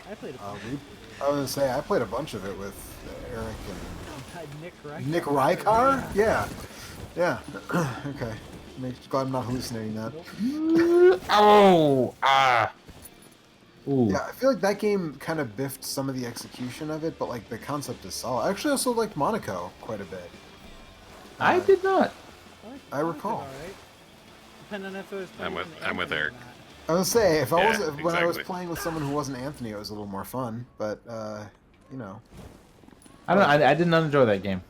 Speaker 1: I played a
Speaker 4: I
Speaker 1: bunch.
Speaker 4: was gonna say I played a bunch of it with Eric
Speaker 1: Nick
Speaker 4: and
Speaker 1: Ryker.
Speaker 4: Nick Rykar. Yeah. Okay. Glad I'm not hallucinating that.
Speaker 3: Ooh.
Speaker 4: Yeah, I feel like that game kind of biffed some of the execution of it, but like the concept is solid. I actually also liked Monaco quite a bit.
Speaker 3: I did not.
Speaker 4: I recall.
Speaker 1: Alright. Depending on if it was
Speaker 2: I'm
Speaker 1: playing
Speaker 2: with-
Speaker 1: with
Speaker 2: I'm with
Speaker 1: Anthony or
Speaker 2: Eric.
Speaker 1: not.
Speaker 4: I was gonna say when I was
Speaker 2: exactly.
Speaker 4: playing with someone who wasn't Anthony, it was a little more fun. But you know,
Speaker 3: I don't know. I did not enjoy that game.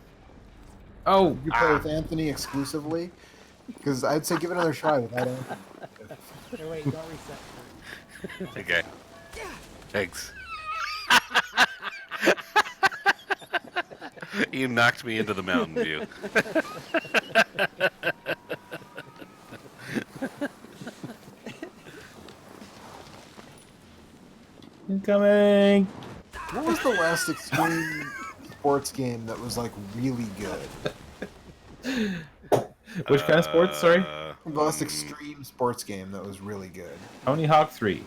Speaker 3: Oh.
Speaker 4: you play with Anthony exclusively, because I'd say give it another try without Anthony.
Speaker 1: Here, wait, don't reset.
Speaker 2: Okay. Thanks. You knocked me into the Mountain Dew.
Speaker 3: Incoming.
Speaker 4: What was the last extreme sports game that was like really good?
Speaker 3: Which kind of sports? Sorry.
Speaker 4: The last extreme sports game that was really good.
Speaker 3: Tony Hawk 3.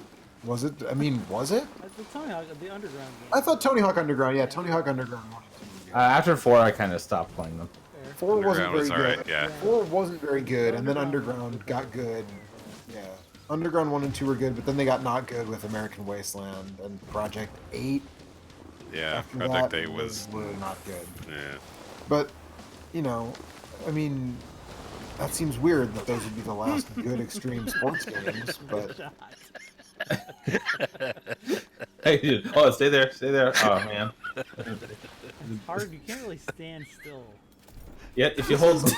Speaker 4: Was it? I mean, was it?
Speaker 1: The Tony Hawk, the Underground game.
Speaker 4: I thought Tony Hawk Underground. Yeah, Tony Hawk Underground 1 and 2 were good.
Speaker 3: After 4, I kind of stopped playing them.
Speaker 1: Fair.
Speaker 4: 4 wasn't
Speaker 2: Underground
Speaker 4: very
Speaker 2: was
Speaker 4: good.
Speaker 2: alright, yeah.
Speaker 4: 4 wasn't very good, and then Underground got good. Yeah. Underground 1 and 2 were good, but then they got not good with American Wasteland and Project 8.
Speaker 2: Yeah,
Speaker 4: After
Speaker 2: Project
Speaker 4: that
Speaker 2: 8 was.
Speaker 4: really not good.
Speaker 2: Yeah.
Speaker 4: But, you know, I mean, that seems weird that those would be the last good extreme sports games, but
Speaker 3: Hey, dude. Oh, stay there. Stay there. Oh, man.
Speaker 1: It's hard. You can't really stand still.
Speaker 3: Yeah, if you hold...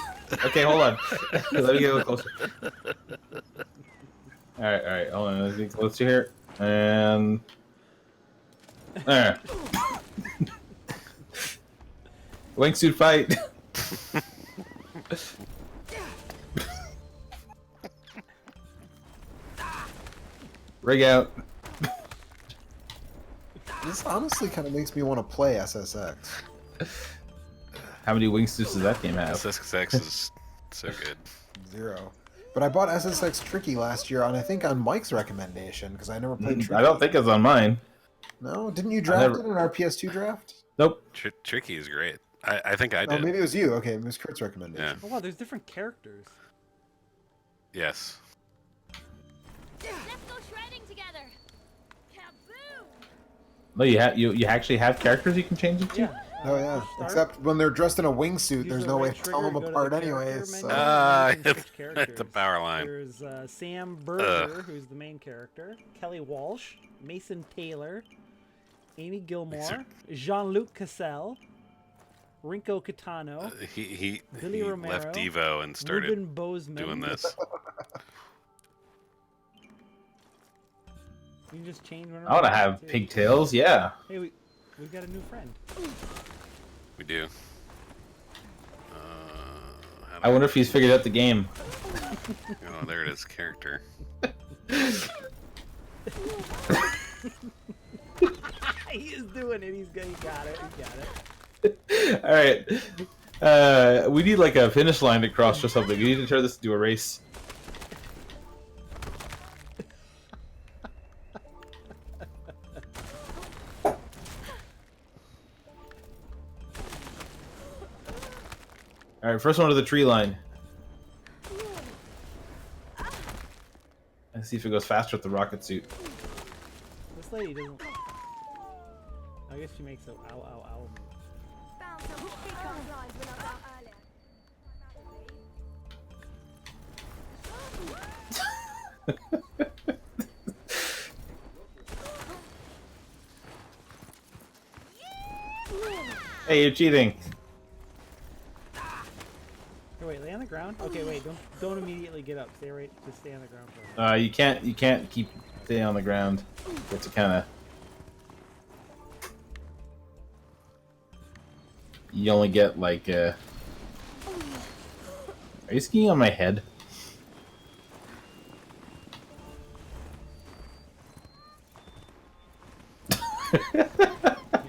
Speaker 3: Okay, hold on. Let me get a little closer. Alright. Hold on. Let's get closer here. And... There. Wingsuit fight. Rig out.
Speaker 4: This honestly kind of makes me want to play SSX.
Speaker 3: How many wingsuits does that game have?
Speaker 2: SSX is so good.
Speaker 4: 0. But I bought SSX Tricky last year, and I think on Mike's recommendation, because I never played Tricky.
Speaker 3: I don't think it's on mine.
Speaker 4: No? Didn't you draft it in our PS2 draft?
Speaker 3: Nope.
Speaker 2: Tricky is great. I think I
Speaker 4: Oh,
Speaker 2: did.
Speaker 4: maybe it was you. Okay, it was Kurt's recommendation.
Speaker 2: Yeah.
Speaker 1: Oh wow, there's different characters.
Speaker 2: Yes.
Speaker 7: Let's go shredding together. Kaboom!
Speaker 3: No, you actually have characters you can change it to?
Speaker 1: Yeah.
Speaker 4: Oh yeah,
Speaker 1: Start.
Speaker 4: except when they're dressed in a wingsuit,
Speaker 1: Use
Speaker 4: there's
Speaker 1: the
Speaker 4: no way
Speaker 1: right
Speaker 4: to tell them
Speaker 1: trigger, go to the
Speaker 4: apart
Speaker 1: character
Speaker 4: anyways.
Speaker 1: menu,
Speaker 4: So.
Speaker 1: and you can switch
Speaker 2: It's a
Speaker 1: characters.
Speaker 2: power line.
Speaker 1: There's Sam Berger, who's the main character, Kelly Walsh, Mason Taylor, Amy Gilmore, Jean-Luc Cassel, Rinko Kitano,
Speaker 2: He
Speaker 1: Billy Romero,
Speaker 2: left Devo and started
Speaker 1: Ruben Bozeman.
Speaker 2: doing this.
Speaker 1: You can just change whenever
Speaker 3: I want to
Speaker 1: you
Speaker 3: have
Speaker 1: to.
Speaker 3: pigtails, yeah.
Speaker 1: Hey, we've got a new friend.
Speaker 2: We do.
Speaker 3: I wonder if he's figured out the game.
Speaker 2: Oh, there it is. Character.
Speaker 1: He is doing it. He got it. He got it.
Speaker 3: Alright. We need like a finish line to cross or something. We need to turn this into a race. Alright, first one to the tree line. Let's see if it goes faster with the rocket suit.
Speaker 1: This lady doesn't. I guess she makes a ow ow ow.
Speaker 7: Found some big flies when I was out earlier.
Speaker 3: Hey, you're cheating.
Speaker 1: Hey, wait, lay on the ground. Okay, wait, don't immediately get up. Stay right, just stay on the ground for a minute.
Speaker 3: You can't keep staying on the ground. You have to kind of. You only get like. Are you skiing on my head?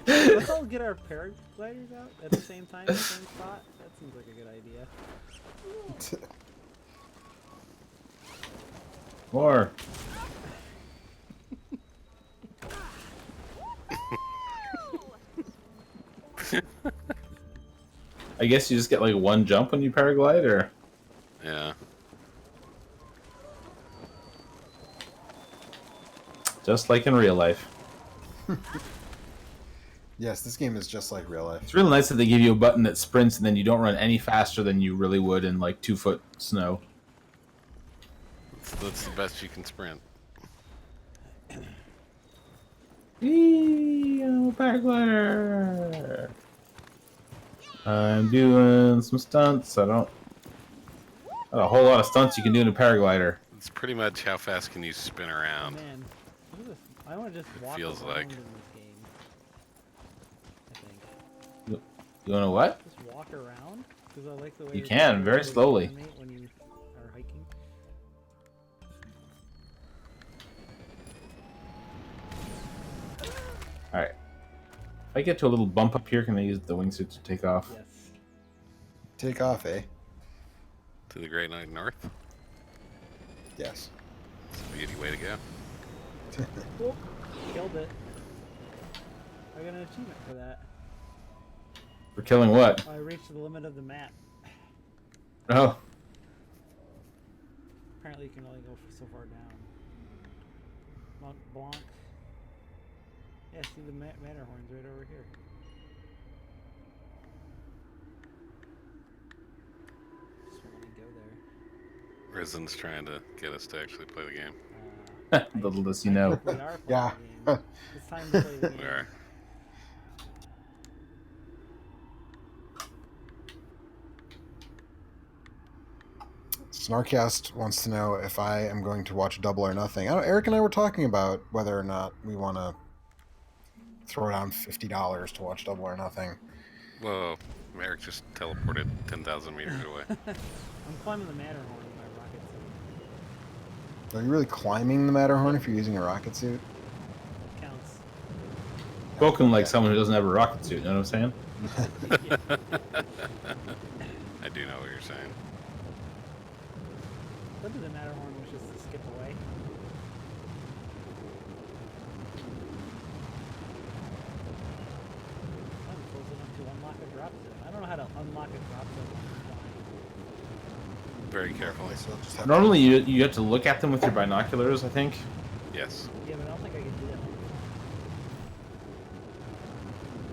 Speaker 1: Let's all get our paragliders out at the same time, in the same spot. That seems like a good idea.
Speaker 3: More. I guess you just get like one jump when you paraglide, or
Speaker 2: Yeah.
Speaker 3: just like in real life.
Speaker 4: Yes, this game is just like real life.
Speaker 3: It's really nice that they give you a button that sprints and then you don't run any faster than you really would in like 2-foot snow.
Speaker 2: That's the best you can sprint.
Speaker 3: Whee! I'm a paraglider. I'm doing some stunts. Not a whole lot of stunts you can do in a paraglider.
Speaker 2: It's pretty much how fast can you spin
Speaker 1: Oh,
Speaker 2: around.
Speaker 1: man, look at this. I want to just walk
Speaker 2: feels
Speaker 1: around
Speaker 2: like.
Speaker 1: in this game. I think.
Speaker 3: You wanna what?
Speaker 1: Just walk around because I like the way
Speaker 3: You
Speaker 1: your
Speaker 3: can,
Speaker 1: character
Speaker 3: very
Speaker 1: is
Speaker 3: slowly.
Speaker 1: animate when you are hiking.
Speaker 3: Alright. If I get to a little bump up here, can I use the wingsuit to take off?
Speaker 1: Yes.
Speaker 4: Take off, eh?
Speaker 2: To the Great Night North.
Speaker 4: Yes.
Speaker 2: It's a beauty way to go.
Speaker 1: Cool. Killed it. I got an achievement for that.
Speaker 3: For killing what?
Speaker 1: I reached the limit of the map.
Speaker 3: Oh.
Speaker 1: Apparently, you can only go so far down. Mont Blanc. Yeah, see the Matterhorn's right over here. Just want to go there.
Speaker 2: Rizen's trying to get us to actually play the game.
Speaker 3: Little does he know.
Speaker 1: We are playing
Speaker 4: Yeah.
Speaker 1: the game. It's time to play the game.
Speaker 2: Where?
Speaker 4: Snarkcast wants to know if I am going to watch Double or Nothing. Eric and I were talking about whether or not we want to throw down $50 to watch Double or Nothing.
Speaker 2: Whoa, Eric just teleported 10,000 meters away.
Speaker 1: I'm climbing the Matterhorn with my rocket suit.
Speaker 4: Are you really climbing the Matterhorn if you're using a rocket suit?
Speaker 1: Counts.
Speaker 3: Spoken like someone who doesn't have a rocket suit, you know what I'm saying?
Speaker 2: I do know what you're saying.
Speaker 1: Maybe the Matterhorn was just to skip away. I'm close enough to unlock a drop zone. I don't know how to unlock a drop zone when I'm flying.
Speaker 2: Very carefully.
Speaker 4: So just have
Speaker 3: Normally, you have to look at them with your binoculars, I think.
Speaker 2: Yes.
Speaker 1: Yeah, but I don't think I can do that.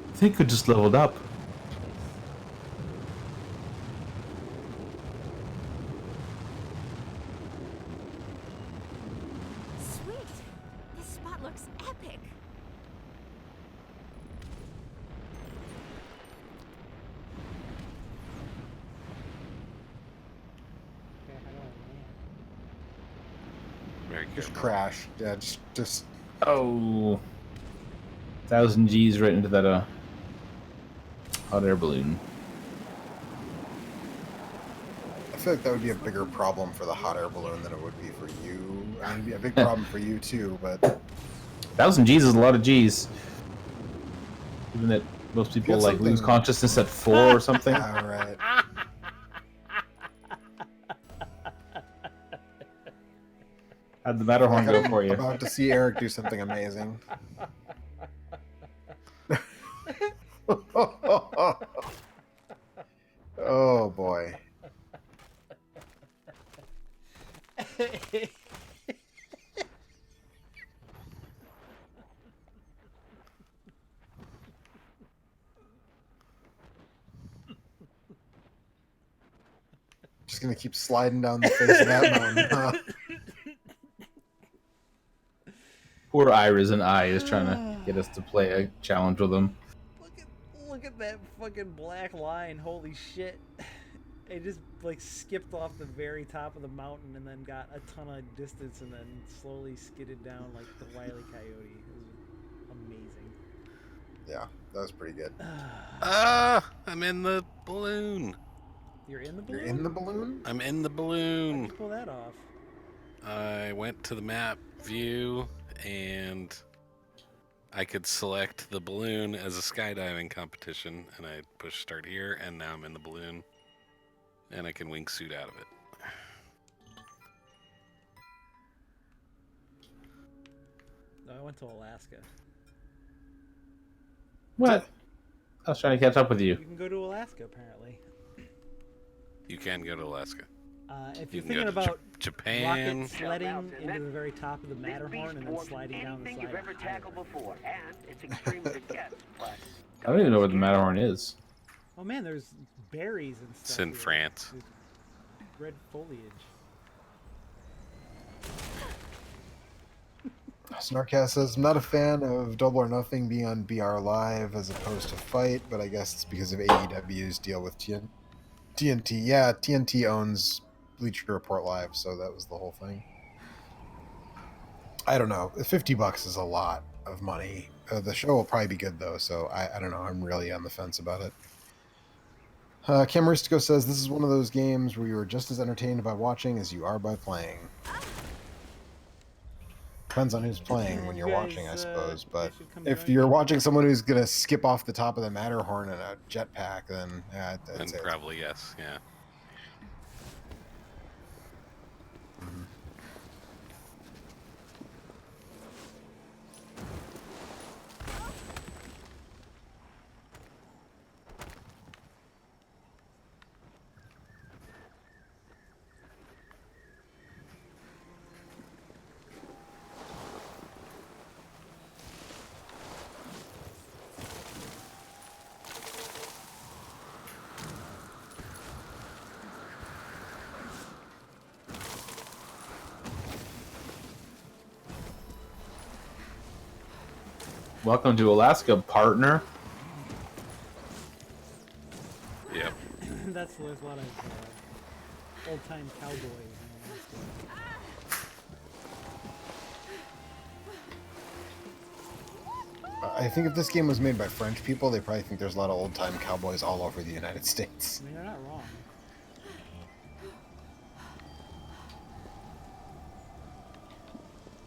Speaker 3: I think we just leveled up.
Speaker 7: Sweet. This spot looks epic.
Speaker 1: Okay, how do I land?
Speaker 2: Very
Speaker 4: just
Speaker 2: careful.
Speaker 4: crash. Yeah, just
Speaker 3: Oh. 1,000 G's right into that hot air balloon.
Speaker 4: I feel like that would be a bigger problem for the hot air balloon than it would be for you. I mean, it'd be a big problem for you too, but
Speaker 3: 1,000 G's is a lot of G's. Even that most people
Speaker 4: Get
Speaker 3: like lose
Speaker 4: something-
Speaker 3: consciousness at 4 or something.
Speaker 4: all right.
Speaker 3: How'd the Matterhorn go for you?
Speaker 4: About to see Eric do something amazing. Oh boy. Just gonna keep sliding down the face of that mountain. Huh?
Speaker 3: Poor Ira's and I is trying to get us to play a challenge with him.
Speaker 1: Look at that fucking black line. Holy shit. It just like skipped off the very top of the mountain and then got a ton of distance and then slowly skidded down like the Wile E. Coyote. It was amazing.
Speaker 4: Yeah, that was pretty good.
Speaker 2: Ah, I'm in the balloon.
Speaker 1: You're in the
Speaker 4: You're
Speaker 1: balloon?
Speaker 4: in the balloon?
Speaker 2: I'm in the
Speaker 1: How'd
Speaker 2: balloon.
Speaker 1: you pull that off?
Speaker 2: I went to the map view and I could select the balloon as a skydiving competition, and I pushed start here, and now I'm in the balloon, and I can wingsuit out of it.
Speaker 1: No, I went to Alaska.
Speaker 3: What? I was trying to catch up with
Speaker 1: You
Speaker 3: you.
Speaker 1: can go to Alaska apparently.
Speaker 2: You can go to Alaska.
Speaker 1: If
Speaker 2: You
Speaker 1: you're
Speaker 2: can go
Speaker 1: thinking
Speaker 2: to
Speaker 1: about
Speaker 2: Japan.
Speaker 1: rocket sledding into the very top of the Matterhorn and then sliding down the
Speaker 5: anything
Speaker 1: side
Speaker 5: you've
Speaker 1: of
Speaker 5: ever
Speaker 1: the
Speaker 5: tackled
Speaker 1: highway.
Speaker 5: before, and it's extreme as it gets. Plus,
Speaker 3: I don't even know where the Matterhorn is.
Speaker 1: Oh man, there's berries and stuff.
Speaker 2: It's in
Speaker 1: here.
Speaker 2: France.
Speaker 1: There's red foliage.
Speaker 4: Snarkcast says, I'm not a fan of Double or Nothing being on BR Live as opposed to Fight, but I guess it's because of AEW's deal with TNT. Yeah, TNT owns Bleacher Report Live, so that was the whole thing. I don't know. $50 is a lot of money. The show will probably be good, though, so I don't know. I'm really on the fence about it. Camaristico says, this is one of those games where you are just as entertained by watching as you are by playing. Depends on who's playing when you're
Speaker 1: You
Speaker 4: watching, I
Speaker 1: guys,
Speaker 4: suppose.
Speaker 1: you
Speaker 4: But
Speaker 1: guys should come
Speaker 4: if
Speaker 1: join
Speaker 4: you're
Speaker 1: me.
Speaker 4: watching someone who's gonna skip off the top of the Matterhorn in a jetpack, then yeah, I'd
Speaker 2: And
Speaker 4: say it's-
Speaker 2: probably yes, yeah.
Speaker 3: Welcome to Alaska, partner.
Speaker 2: Yep.
Speaker 1: There's a lot of old-time cowboys in Alaska.
Speaker 4: I think if this game was made by French people, they probably think there's a lot of old-time cowboys all over the United States.
Speaker 1: I mean, they're not wrong.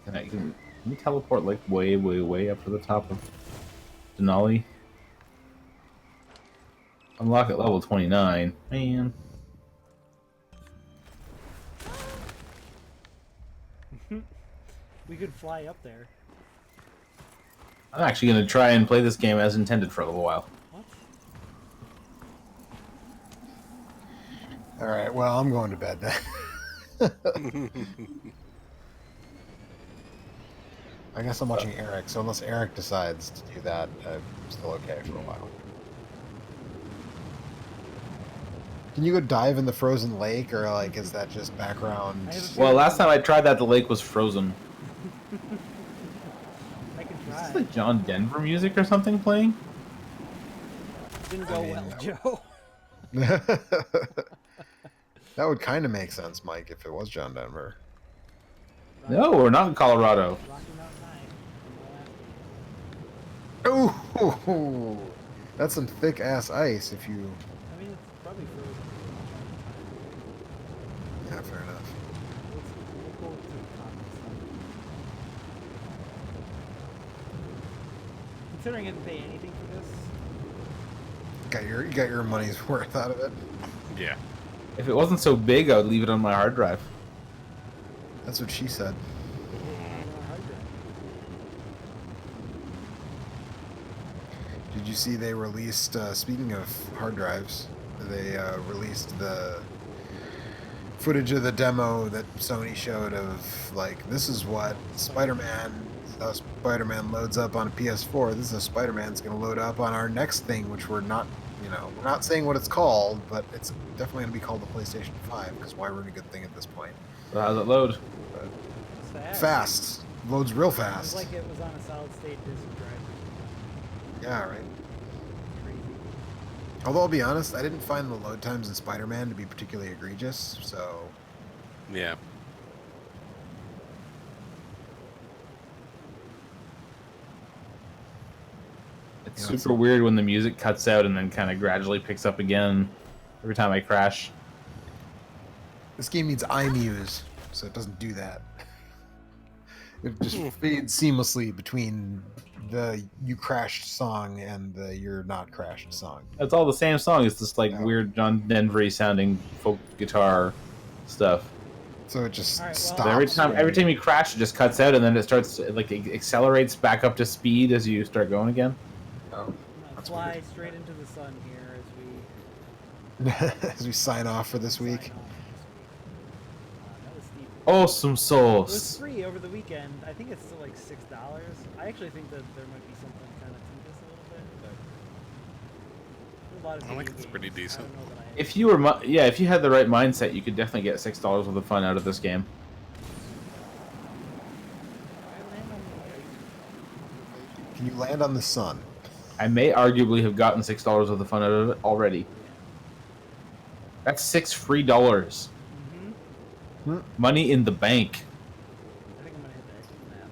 Speaker 3: Can we teleport like way, way, way up to the top of Denali? Unlock at level 29. Man.
Speaker 1: We could fly up there.
Speaker 3: I'm actually going to try and play this game as intended for a little while.
Speaker 1: What?
Speaker 4: Alright, well, I'm going to bed then. I guess I'm watching Eric, so unless Eric decides to do that, I'm still okay for a while. Can you go dive in the frozen lake, or like is that just background?
Speaker 3: Well, last time I tried that, the lake was frozen.
Speaker 1: I can
Speaker 3: Is
Speaker 1: try.
Speaker 3: this like John Denver music or something playing?
Speaker 1: Didn't go well, Joe.
Speaker 4: That would kind of make sense, Mike, if it was John Denver.
Speaker 3: No, we're not in Colorado.
Speaker 1: Rocky Mountain High.
Speaker 4: Oh, that's some thick ass ice. If you,
Speaker 1: I mean, it's probably frozen.
Speaker 4: yeah, fair enough.
Speaker 1: We'll go to the comments. Considering I didn't pay anything for this,
Speaker 4: You got your money's worth out of it.
Speaker 2: Yeah.
Speaker 3: If it wasn't so big, I would leave it on my hard drive.
Speaker 4: That's what she said. Did you see they released? Speaking of hard drives, they released the footage of the demo that Sony showed of like this is what Spider-Man. How Spider-Man loads up on a PS4. This is how Spider-Man's going to load up on our next thing, which we're not, we're not saying what it's called, but it's definitely going to be called the PlayStation 5, because why ruin a good thing at this point?
Speaker 3: So how's it load?
Speaker 4: Fast. Loads real
Speaker 1: it was
Speaker 4: fast.
Speaker 1: like it was on a solid-state disk drive.
Speaker 4: Yeah, right.
Speaker 1: Crazy.
Speaker 4: Although I'll be honest, I didn't find the load times in Spider-Man to be particularly egregious, so...
Speaker 2: Yeah.
Speaker 3: It's super weird when the music cuts out and then kind of gradually picks up again every time I crash.
Speaker 4: This game needs iMuse, so it doesn't do that. It just fades seamlessly between the you crashed song and the you're not crashed song.
Speaker 3: It's all the same song. It's just like weird John Denver sounding folk guitar stuff.
Speaker 4: So it just
Speaker 1: Alright, well-
Speaker 4: stops.
Speaker 3: So every time you crash, it just cuts out and then it starts like it accelerates back up to speed as you start going again.
Speaker 4: Oh,
Speaker 1: I'm gonna
Speaker 4: that's
Speaker 1: fly
Speaker 4: weird.
Speaker 1: straight into the sun here as we
Speaker 4: As we sign off for this
Speaker 1: sign
Speaker 4: week.
Speaker 1: off this week. That was steep.
Speaker 3: Awesome
Speaker 1: It was
Speaker 3: sauce.
Speaker 1: free over the weekend. I think it's still like $6. I actually think that there might be something kind of to this a little bit, but there's a lot of
Speaker 2: I think
Speaker 1: video
Speaker 2: it's pretty
Speaker 1: games.
Speaker 2: decent.
Speaker 1: I don't know that I
Speaker 3: If you were, if you had the right mindset, you could definitely get $6 worth of fun out of this game.
Speaker 4: Can you land on the sun?
Speaker 3: I may arguably have gotten $6 worth of fun out of it already. That's $6 free.
Speaker 1: Mm-hmm.
Speaker 3: Money in the bank.
Speaker 1: I think I'm gonna hit the exit map.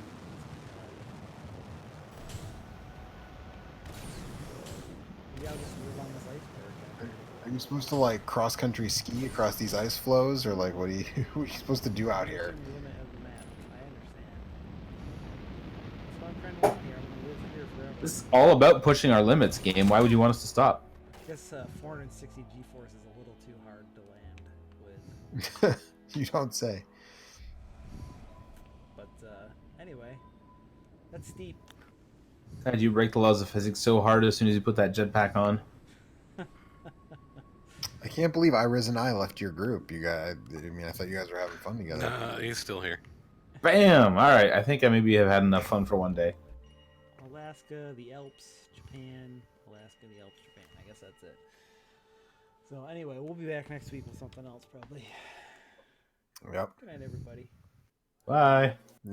Speaker 1: Maybe I'll just live on this iceberg.
Speaker 4: Are you supposed to like cross country ski across these ice flows, or like what are you what are you supposed to do out here?
Speaker 1: The limit of the map. I understand. That's why I'm trying to live here. I'm gonna live here forever.
Speaker 3: This is all about pushing our limits, game. Why would you want us to stop?
Speaker 1: I guess 460 G-force is a little too hard to land with.
Speaker 4: You don't say.
Speaker 1: But anyway, that's steep.
Speaker 3: God, you break the laws of physics so hard as soon as you put that jetpack on.
Speaker 4: I can't believe Iris and I left your group. You guys, I mean, I thought you guys were having fun together.
Speaker 2: Nah, he's still here.
Speaker 3: Bam! Alright, I think I maybe have had enough fun for one day.
Speaker 1: Alaska, the Alps, Japan, Alaska, the Alps, Japan. I guess that's it. So anyway, we'll be back next week with something else probably.
Speaker 4: Yep.
Speaker 1: Good night, everybody.
Speaker 3: Bye.
Speaker 4: Yeah.